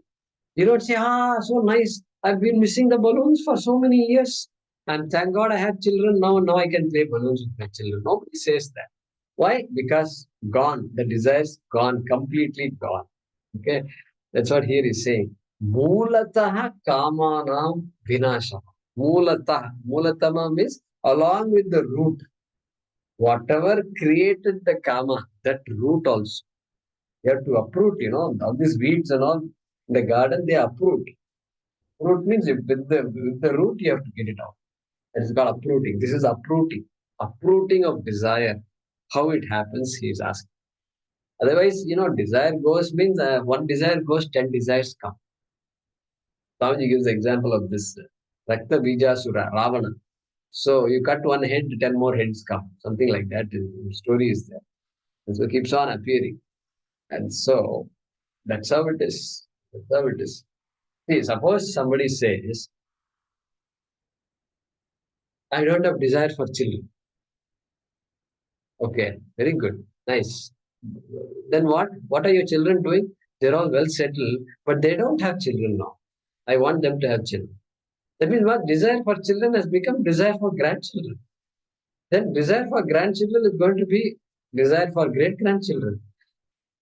You don't say, so nice. I've been missing the balloons for so many years. And thank God I have children now. Now I can play balloons with my children. Nobody says that. Why? Because gone. The desires gone, completely gone. Okay. That's what here is saying. Mulataha kamanam vinasha. Mulatama means along with the root. Whatever created the kama, that root also. You have to uproot, all these weeds and all in the garden, they uproot. Root means with the root, you have to get it out. That is called uprooting. This is uprooting. Uprooting of desire. How it happens, he is asking. Otherwise, desire goes means one desire goes, 10 desires come. Swamiji gives the example of this Rakta Bijasura, Ravana. So you cut one head, 10 more heads come. Something like that. The story is there. And so it keeps on appearing. And so that's how it is. That's how it is. See, suppose somebody says, I don't have desire for children. Okay, very good. Nice. Then what? What are your children doing? They're all well settled, but they don't have children now. I want them to have children. That means what? Desire for children has become desire for grandchildren. Then desire for grandchildren is going to be desire for great grandchildren.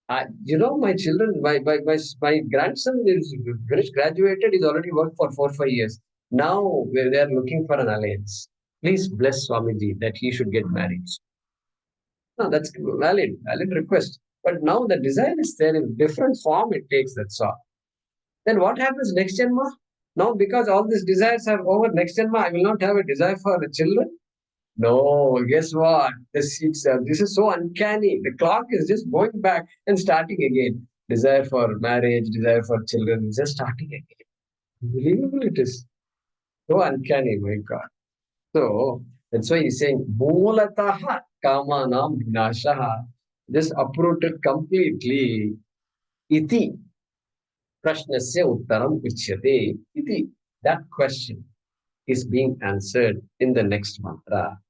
My children, my grandson is finished, graduated, he's already worked for 4-5 years. Now they are looking for an alliance. Please bless Swamiji that he should get married. No, that's valid request. But now the desire is there in different form it takes, that's all. Then what happens next Janma? Now because all these desires are over, next Janma I will not have a desire for the children. No, guess what? This is so uncanny. The clock is just going back and starting again. Desire for marriage, desire for children, just starting again. Unbelievable it is. So uncanny, my God. So that's why he's saying, Mulataha kamanam vinashaha. Just uprooted completely. Iti prashnasya uttaram uchyate. Iti. That question is being answered in the next mantra.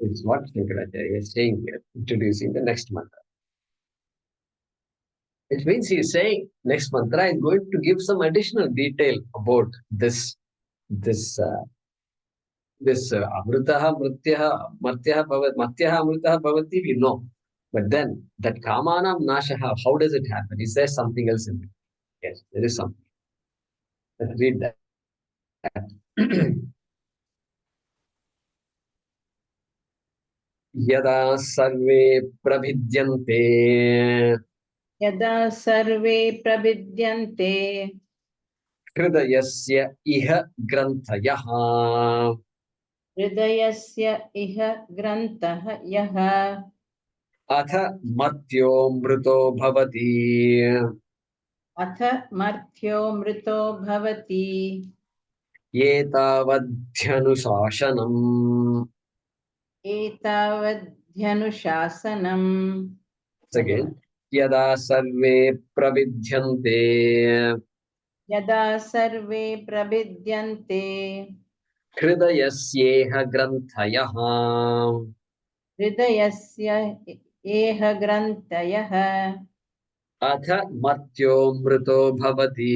It's what Shankaracharya is saying here, introducing the next mantra. It means he is saying next mantra is going to give some additional detail about this amritaha matyaha amritaha bhavati, we know. But then that kamanam nashaha, how does it happen? Is there something else in it? Yes, there is something. Let's read that. Yada sarve prabhidyante Yada sarve prabhidyante hridayasya iha granthayah hridayasya iha grantah yaha atha matyo mrito bhavati atha marthyo mrito bhavati etavadhyanushasanam. etavadhyanushasanam. Again, yada sarve prabhidyante Yada sarve prabhidyante hridayasyeha granthayah hridayasya eha grantayah atha matyo mrito bhavati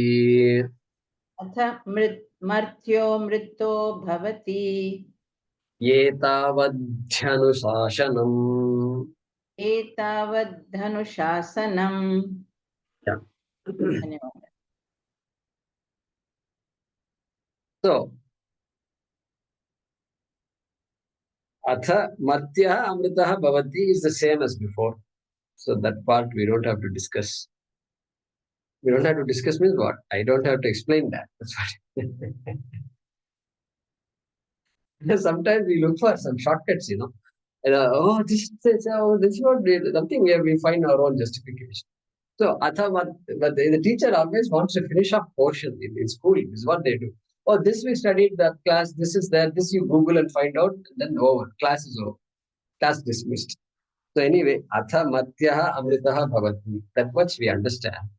atha marthyo mrito bhavati etavadhyanushasanam. etavadhanushasanam. Yeah. Dhanyawad. So, atha matyaha amritaha bhavati is the same as before. So that part we don't have to discuss. We don't have to discuss means what? I don't have to explain that. That's what. Sometimes we look for some shortcuts, And, this is what something where we find our own justification. So, but the teacher always wants to finish off portion in school. This is what they do. Oh, this we studied that class. This is there. This you Google and find out. Then over. Class is over. Class dismissed. So anyway, atha matyaha amritaha bhavati. That much we understand.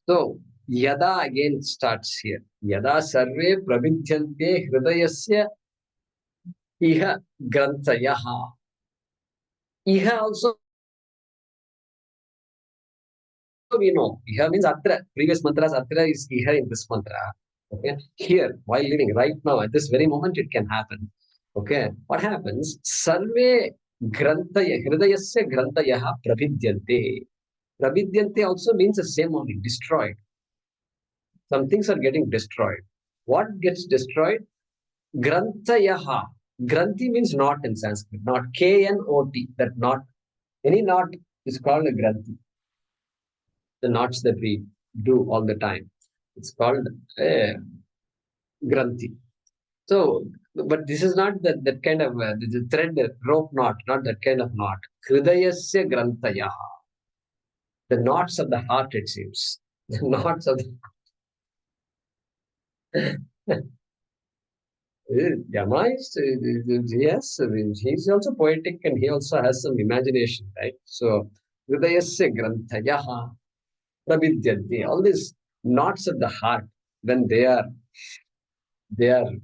So yada again starts here. Yada sarve prabhidyante hridayasya iha grantayaha. Iha also we know. Iha means atra. Previous mantras atra is iha in this mantra. Okay. Here, while living right now, at this very moment, it can happen. Okay. What happens? Sarve grantaya, hridayasya grantayaha prabhidyante. Prabhidyante also means the same only, destroyed. Some things are getting destroyed. What gets destroyed? Grantayaha. Granthi means knot in Sanskrit. Not K-N-O-T. That knot. Any knot is called a granthi. the knots that we do all the time. It's called granthi. So, but this is not that kind of the thread, rope knot, not that kind of knot. Hridayasya grantaya. The knots of the heart, it seems. The knots of the Yama is, yes, he's also poetic and he also has some imagination, right? So, Hridayasya grantayaha pravidyanti. All these knots of the heart, when they are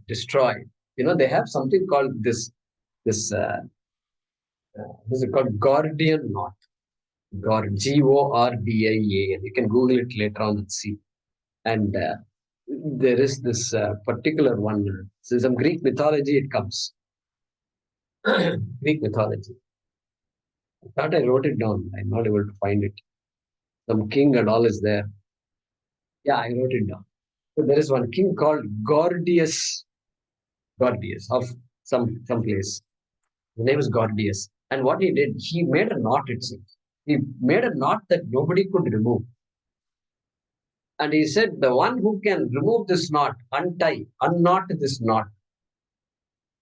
destroyed, they have something called this what is it called? Gordian knot. Gordia. You can Google it later on and see. And there is this particular one. So some Greek mythology it comes. Greek mythology. I thought I wrote it down. I'm not able to find it. Some king and all is there. Yeah, I wrote it down. So there is one king called Gordius of some place. The name is Gordius. And what he did, he made a knot, it seems. He made a knot that nobody could remove. And he said, the one who can remove this knot, unknot this knot,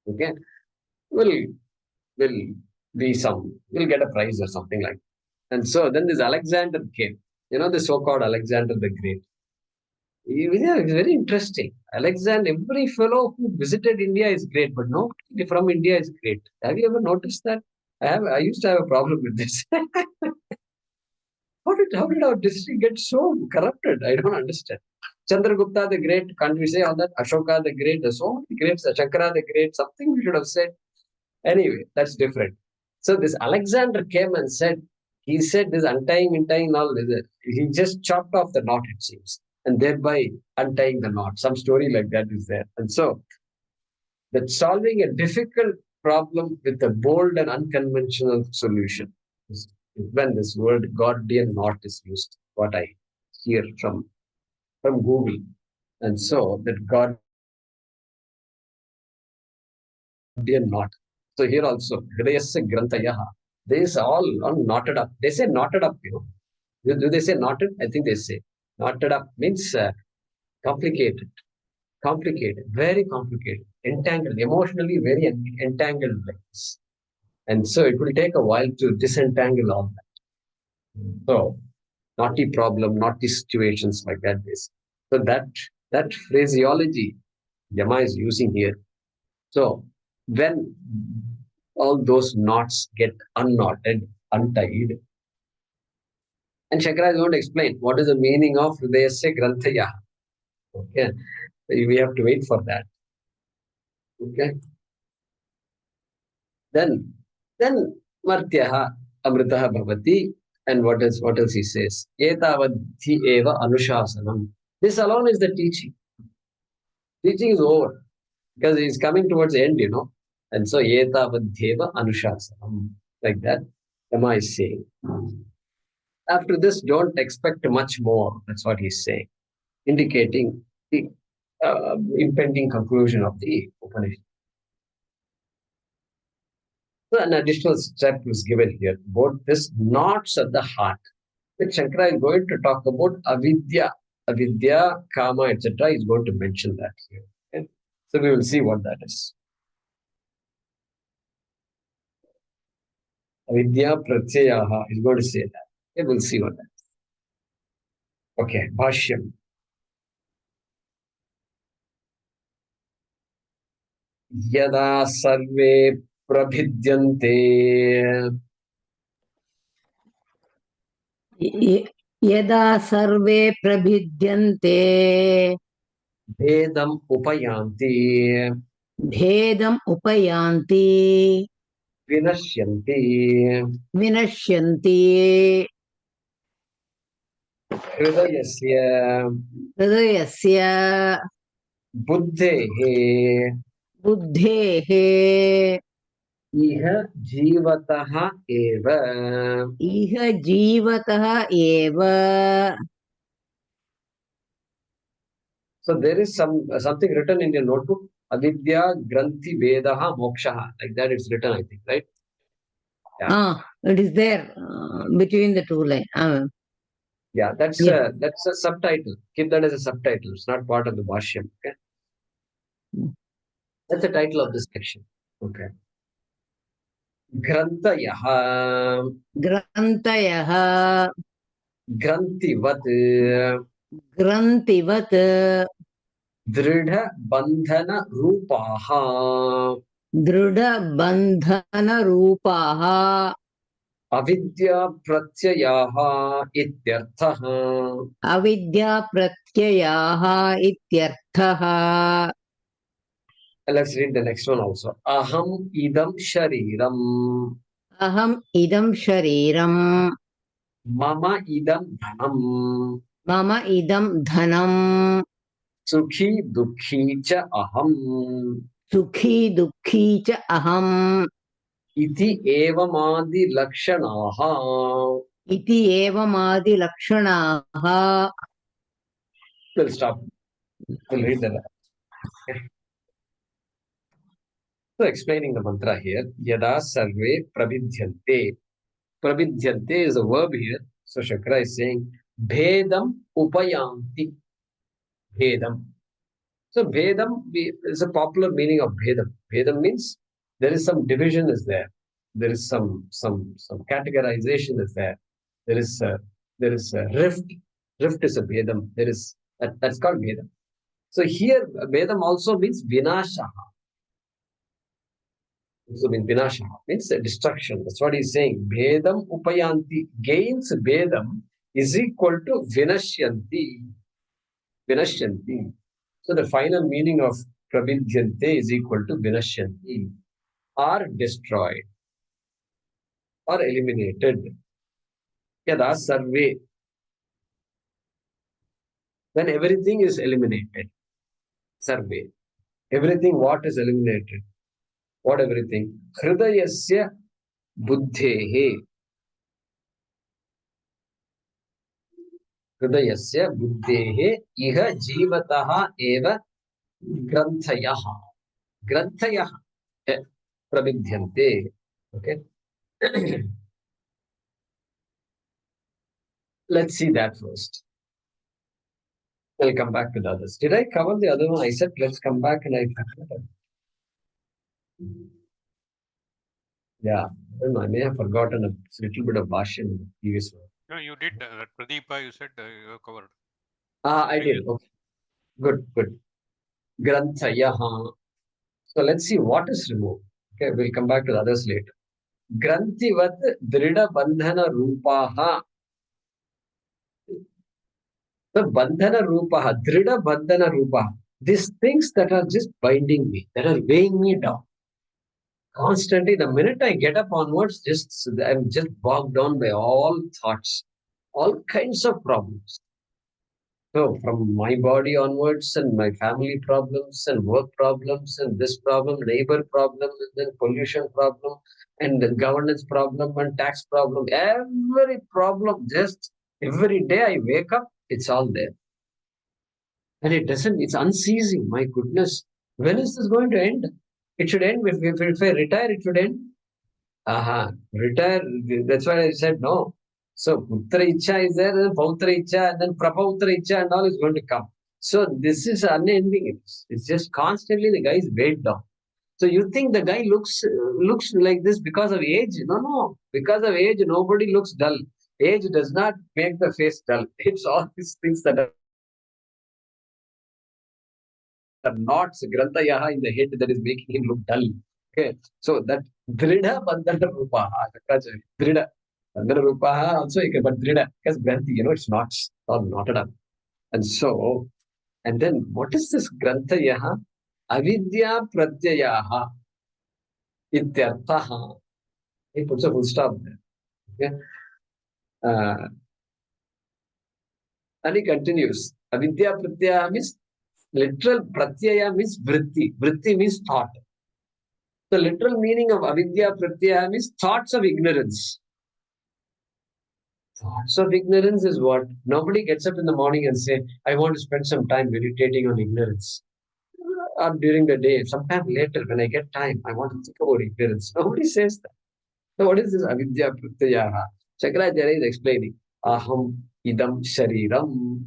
okay, will get a prize or something like that. And so then this Alexander came, the so-called Alexander the Great. It's very interesting. Alexander, every fellow who visited India is great, but nobody from India is great. Have you ever noticed that? I used to have a problem with this. How did our district get so corrupted? I don't understand. Chandragupta the Great, can't we say all that? Ashoka the Great, there's so many greats. Shankara the Great, something we should have said. Anyway, that's different. So this Alexander came and said, he said this untying, all this. He just chopped off the knot, it seems, and thereby untying the knot. Some story like that is there. And so that solving a difficult problem with a bold and unconventional solution is when this word Gordian knot is used, what I hear from Google. And so that Gordian knot. So here also, Hridayasya Grantayaha. This all knotted up. They say knotted up, Do they say knotted? I think they say. Knotted up means complicated, very complicated, entangled, emotionally very entangled like this. And so it will take a while to disentangle all that. So, knotty problem, knotty situations like that. So that phraseology Yama is using here. So when all those knots get unknotted, untied, and Shankara is going to explain what is the meaning of Hridayasya Grantaya. Okay, we have to wait for that. Okay. Then Martyaha Amritaha Bhavati, and what else he says? Etavadhi eva anushasanam. This alone is the teaching. Teaching is over because he is coming towards the end, And so etavadhi eva anushasanam, like that. Yama is saying. After this, don't expect much more. That's what he's saying, indicating the impending conclusion of the Upanishad. So an additional step is given here about this knots of the heart, which Shankara is going to talk about avidya, kama, etc. He's going to mention that here. Okay? So we will see what that is. Avidya pratyayaha is going to say that. Okay, we'll see what that is. Okay, Bhaashyam. Yada sarve prabhidyante यदा सर्वे प्रभिद्यन्ते भेदम upayanti विनश्यन्ति हृदयस्य बुद्धेः इह जीवतः एव. So there is something written in your notebook. Avidya Granthi Vedaha Mokshaha. Like that it's written, I think, right? Yeah. It is there between the two lines. Yeah, that's Yeah. a subtitle. Keep that as a subtitle. It's not part of the Bhaashyam. Okay. That's the title of this section. Okay. Grantayaha. Grantayah. Grantivat. Grantivat. Dridha bandhana rupaha. Druda bandhana rupaha. Avidya pratyayaha ityarthaha. Avidya pratyayaha ityarthaha. Let's read the next one also. Aham idam shariram. Aham idam shariram. Mama idam dhanam. Mama idam dhanam. Sukhi dukhi cha aham. Sukhi dukhi cha aham. Iti evamadi lakshanaha. Iti evamadi lakshanaha. We'll stop. We'll read that. So explaining the mantra here. Yada sarve pravidhyante. Pravidhyante is a verb here. So Shankara is saying bhedam upayanti. Bhedam. So bhedam is a popular meaning of bhedam. Bhedam means there is some division is there. There is some categorization is there. There is a rift. Rift is a bhedam. That's called bhedam. So here bhedam also means vinasha. Also means vinasha means destruction. That's what he's saying. Bhedam upayanti gains bhedam is equal to vinashyanti. Vinashyanti. So the final meaning of pravidhyante is equal to vinashyanti, or destroyed, or eliminated. Yada sarve. When everything is eliminated. Sarve. Everything what is eliminated? What everything? Hridayasya buddhehe. Hridayasya buddhehe iha jivataha eva granthayah. Granthayah pravidhyante. Okay. Let's see that first. I'll come back to the others. Did I cover the other one? I said let's come back and I forgot. Yeah, I may have forgotten a little bit of Bhaashyam in the previous one. No, you did. Pradeepa, you said you have covered. I did. Okay. Good. Granthayaha. So let's see what is removed. Okay, we'll come back to the others later. Grantivat drida bandhana rupaha. The bandhana rupaha, drida bandhana rupaha. These things that are just binding me, that are weighing me down. Constantly, the minute I get up onwards, I'm just bogged down by all thoughts, all kinds of problems. So from my body onwards, and my family problems, and work problems, and this problem, neighbor problem, and then pollution problem, and the governance problem, and tax problem, every problem, just every day I wake up, it's all there. And it's unceasing. My goodness, when is this going to end? It should end. If I retire, it should end. Retire. That's why I said no. So Putra Icha is there, then Pautra Icha, and then Prapautra Icha, and all is going to come. So this is unending. It's just constantly the guy is weighed down. So you think the guy looks like this because of age? No. Because of age, nobody looks dull. Age does not make the face dull. It's all these things that are knots, grantayaha in the head that is making him look dull. Okay, so that drida bandhana rupaha, drida bandhana rupaha also, but drida because granthi, it's knots, all knotted up. And so, and then what is this grantayaha? Avidya pratyayaha ityarthaha. He puts a full stop there. Okay. And he continues. Avidya pratyayaha means literal pratyaya means vritti. Vritti means thought. The literal meaning of avidya pratyaya means thoughts of ignorance. Thoughts of ignorance is what? Nobody gets up in the morning and say, I want to spend some time meditating on ignorance. Or during the day, sometime later when I get time, I want to think about ignorance. Nobody says that. So what is this avidya pratyaya? Shankaracharya is explaining. Aham idam shariram.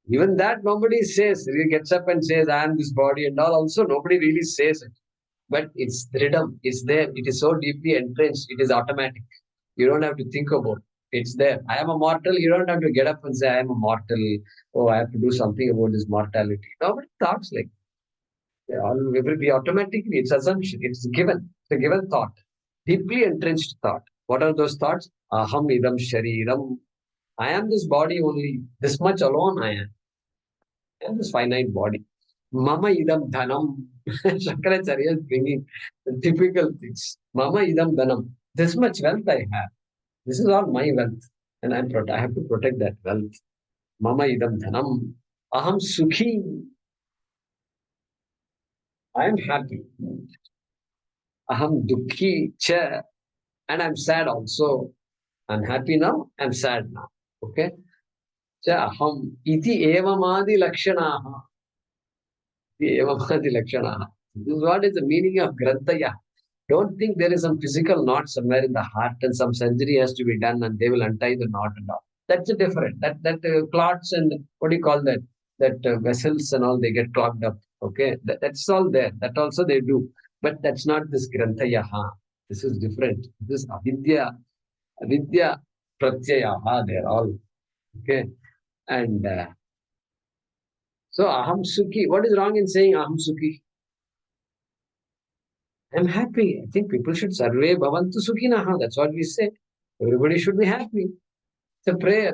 Even that nobody says. He gets up and says, I am this body and all. Also, nobody really says it. But it's rhythm. It's there. It is so deeply entrenched. It is automatic. You don't have to think about it. It's there. I am a mortal. You don't have to get up and say, I am a mortal. Oh, I have to do something about this mortality. Nobody talks like that. Everybody automatically, it's assumption. It's given. It's a given thought. Deeply entrenched thought. What are those thoughts? Aham idam shariram. I am this body only. This much alone I am. I am this finite body. Mama idam dhanam. Shankaracharya is bringing the typical things. Mama idam dhanam. This much wealth I have. This is all my wealth. And I have to protect that wealth. Mama idam dhanam. Aham sukhi. I am happy. Aham dukhi cha. And I'm sad also. I'm happy now. I'm sad now. Okay. Cha aham iti evamadi lakshanaha. Evamadi lakshanaha. This is what is the meaning of Grantaya. Don't think there is some physical knot somewhere in the heart and some surgery has to be done and they will untie the knot and all. That's a different. That clots and what do you call that? That vessels and all, they get clogged up. Okay. That's all there. That also they do. But that's not this Grantayaha. This is different. This is Avidya Pratyayaha. They're all. Okay. And so Aham Sukhi. What is wrong in saying Aham Sukhi? I'm happy. I think people should sarve bhavantu sukhinaha. That's what we say. Everybody should be happy. It's a prayer.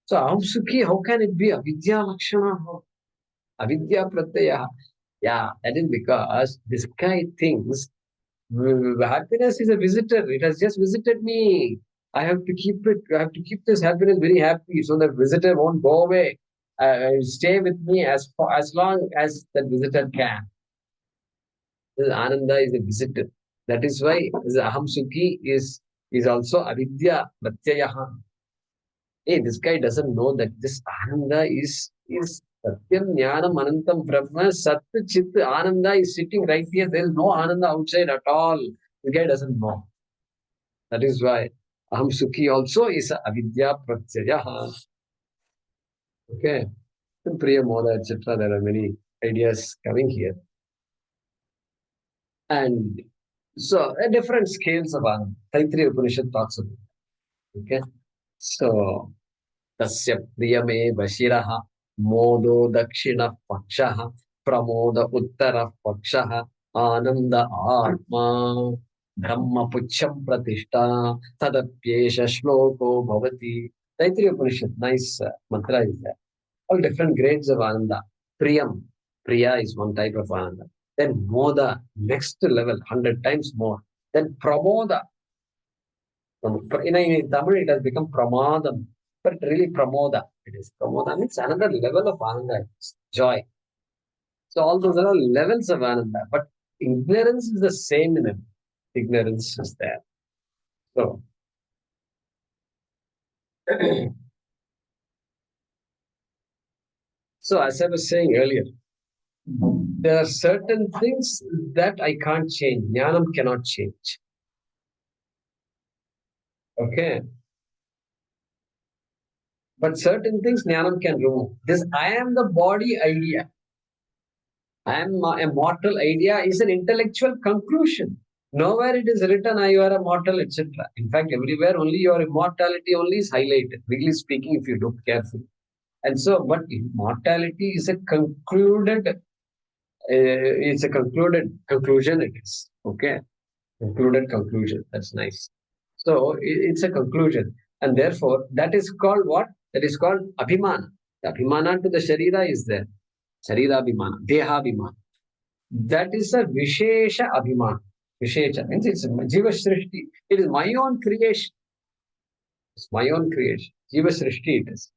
So aham sukhi, how can it be avidya lakshana? Avidya pratyaya. Yeah, that is because this guy thinks happiness is a visitor. It has just visited me. I have to keep it. I have to keep this happiness very happy so that visitor won't go away. Stay with me as long as that visitor can. This Ananda is a visitor. That is why the Aham Sukhi is also Avidya Pratyayaha. Hey, this guy doesn't know that this Ananda is Satyam Jnanam Anantam Brahma. Sat Chit Ananda is sitting right here. There is no Ananda outside at all. The guy doesn't know. That is why Aham Sukhi also is Avidya Pratyayaha. Okay. Priya Moda, etc. There are many ideas coming here. And so, different scales of Ananda. Taittiriya Upanishad talks about it. Okay. So, Tasya Priyame Vashiraha Modo Dakshina Pakshaha Pramoda Uttara Pakshaha Ananda Atma Brahma Pucham Pratishta Tadapyesha Shloko Bhavati. Taittiriya Upanishad, nice mantra is there. All different grades of Ananda. Priyam, Priya is one type of Ananda. Then Moda, next level, 100 times more. Then Pramoda. In Tamil, it has become Pramadam. But really Pramoda. It is Pramoda means another level of Ananda. It's joy. So all those are all levels of Ananda. But ignorance is the same in it. Ignorance is there. So so as I was saying earlier, there are certain things that I can't change. Jnanam cannot change. Okay. But certain things Jnanam can remove. This I am the body idea. I am a mortal idea is an intellectual conclusion. Nowhere it is written, you are a mortal, etc. In fact, everywhere only your immortality only is highlighted, really speaking, if you look carefully. And so, but immortality is a concluded conclusion it is. Okay. Concluded conclusion. That's nice. So it's a conclusion. And therefore, that is called what? That is called abhimana. The abhimana to the sharira is there. Sharira abhimana. Deha abhimana. That is a vishesha abhimana. Vishesha means it's jiva srishti. It is my own creation. It's my own creation. Jiva srishti it is.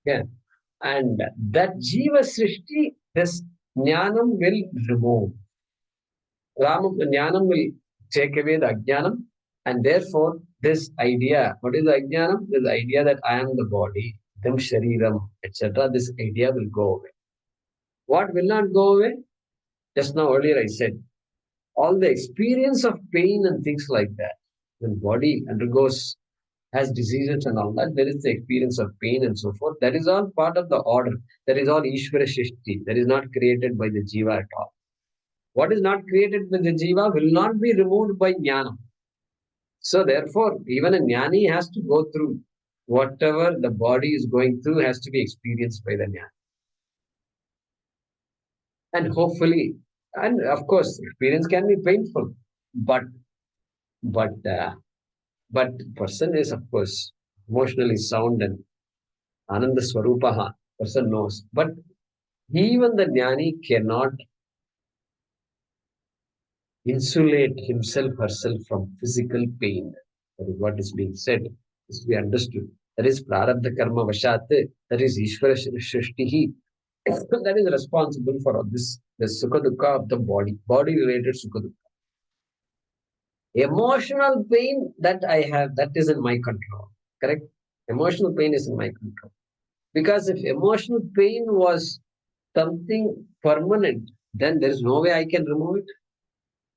Okay. And that jiva srishti, this jnanam will remove. Jnanam will take away the ajnanam, and therefore this idea, what is the ajnanam? This idea that I am the body, them shariram, etc. This idea will go away. What will not go away? Just now earlier I said, all the experience of pain and things like that. When body undergoes has diseases and all that. There is the experience of pain and so forth. That is all part of the order. That is all Ishvara Shishti. That is not created by the Jiva at all. What is not created by the Jiva will not be removed by Jnana. So therefore, even a Jnani has to go through whatever the body is going through has to be experienced by the Jnani. And hopefully, and of course, experience can be painful, but person is of course emotionally sound and Ananda Swarupaha, person knows. But even the Jnani cannot insulate himself, herself from physical pain. That is what is being said, is to be understood. That is Prarabdha Karma Vashat, that is Ishvara Shrishtihi. That is responsible for all this, the Sukha Dukkha of the body related Sukha Dukkha. Emotional pain that I have, that is in my control. Correct? Emotional pain is in my control. Because if emotional pain was something permanent, then there is no way I can remove it.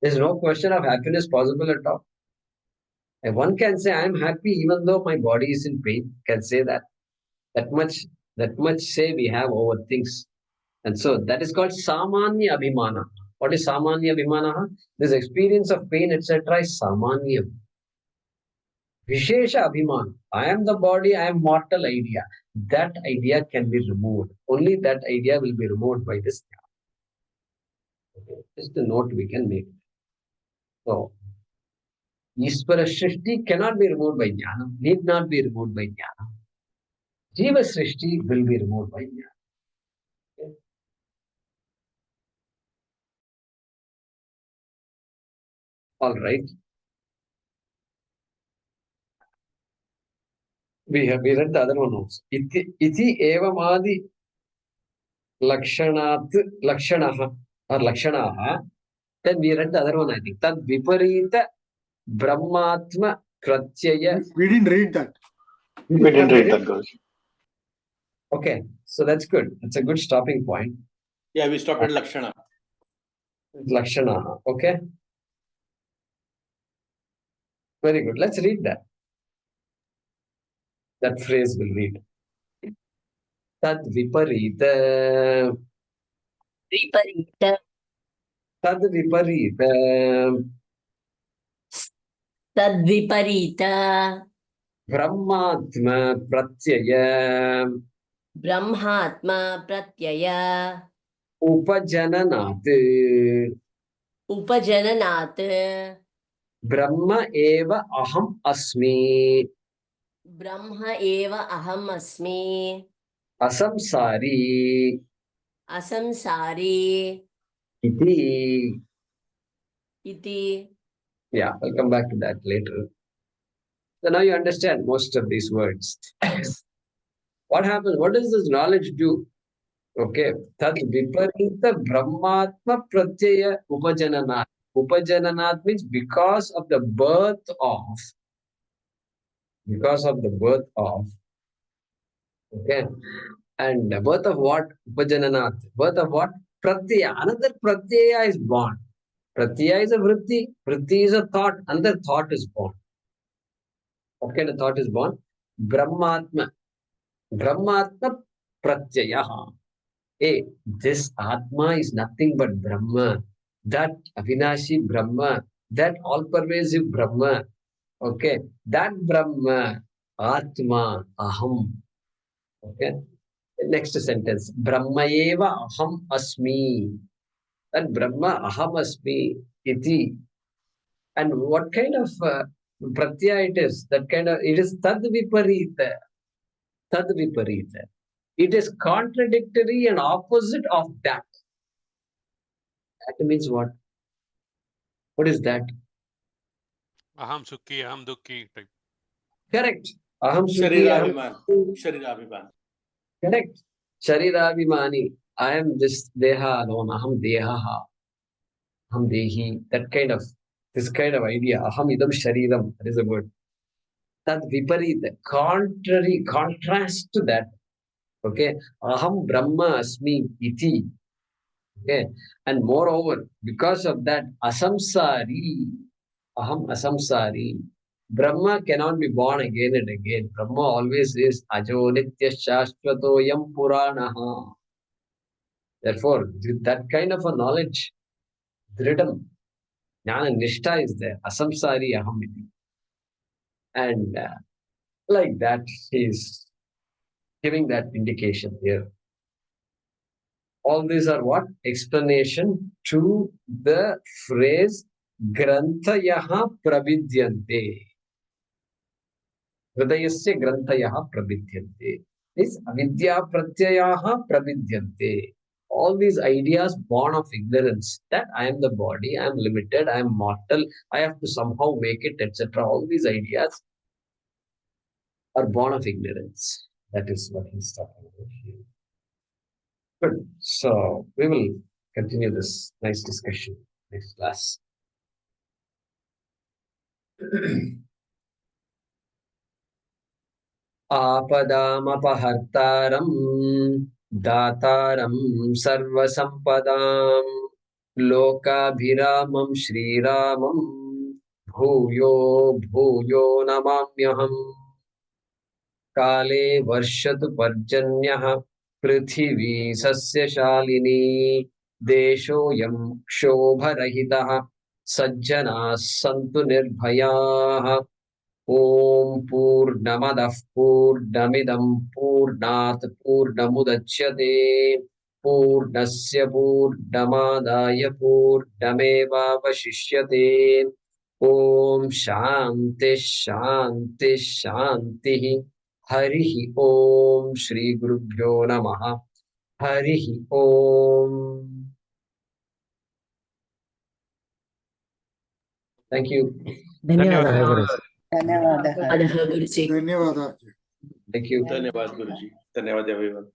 There is no question of happiness possible at all. And one can say, I am happy even though my body is in pain. Can say that. That much say we have over things. And so that is called Samanya Abhimana. What is Samanya Abhimana? This experience of pain, etc. is Samanya. Vishesha Abhiman. I am the body, I am mortal idea. That idea can be removed. Only that idea will be removed by this. Okay. Just a note we can make. So, Ishvara Srishti cannot be removed by Jnana, need not be removed by Jnana. Jiva Srishti will be removed by Jnana. Okay. All right. We read the other one also. Iti evamadi lakshanaha or lakshanaha. Then we read the other one, I think. Tad viparita brahmatma pratyaya. We didn't read that. We didn't read that, Guruji. Okay, so that's good. It's a good stopping point. Yeah, we stopped at Lakshana. Lakshana, okay. Very good. Let's read that. That phrase we'll read. Tad viparita. Viparita. Tad viparita. Tad viparita. Brahmatma pratyaya. Brahmatma pratyaya. Upajananat. Upajananat. Brahma eva aham asmi. Brahma eva aham asmi. Asamsari. Asamsari. Iti. Iti. Yeah, I'll come back to that later. So now you understand most of these words. What happens? What does this knowledge do? Okay. Tad viparita brahmatma pratyaya upajananat. Upajananat means because of the birth of. Okay. And the birth of what? Upajananat. Birth of what? Pratyaya. Another pratyaya is born. Pratyaya is a vritti. Vritti is a thought. Another thought is born. What kind of thought is born? Brahmatma. Brahmatma pratyaya. Hey, this Atma is nothing but Brahma. That Avinashi Brahma. That all-pervasive Brahma. Okay. That Brahma. Atma. Aham. Okay. Next sentence. Brahmayeva aham asmi. That Brahma aham asmi iti. And what kind of pratyaya it is? That kind of, it is tad viparita. Tad viparita. It is contradictory and opposite of that. That means what? What is that? Aham sukhi, aham dukhi type. Correct. Aham sukhi, aham. Sharirabhiman. Correct. Sharirabhimani. I am this deha alone. Aham dehaha. Aham dehi. That kind of, this kind of idea. Aham idam shariram. That is the word. That viparita. Contrary, contrast to that. Okay. Aham Brahma asmi iti. Okay. And moreover, because of that, asamsari. Aham asamsari. Brahma cannot be born again and again. Brahma always is Ajo Nitya Shashvatoyam Puranaha. Therefore, with that kind of a knowledge, Dridam, Jnana Nishta is there. Asamsari Ahamiti. And like that, he is giving that indication here. All these are what? Explanation to the phrase Grantayaha Pravidyante. Hridayasya Grantayaha Pravidyante. This Avidya Pratyayaha Pravidyante. All these ideas born of ignorance that I am the body, I am limited, I am mortal, I have to somehow make it, etc. All these ideas are born of ignorance. That is what he's talking about here. Good. So we will continue this nice discussion next class. Apadamapahartaram dataram sarvasampadam lokabhiramam shriramam bhuyo bhuyo namamyaham kale varshatu parjanyah prithvi sasyashalini deshoyam kshobarahitah sajjanas santu nirbhayaah. Om Purnamadah Purnamidam Purnat Purnamudachyate Purnasya Purnamadaya Purnameva Vashishyate. Om Shanti Shanti Shanti. Harihi Om Shri Gurubhyo Namaha. Harihi Om. Thank you. ధన్యవాదాలు Guruji. Adha Guruji. ధన్యవాదాలు. Thank you. Dhanyavad Guruji. Dhanyavad everyone.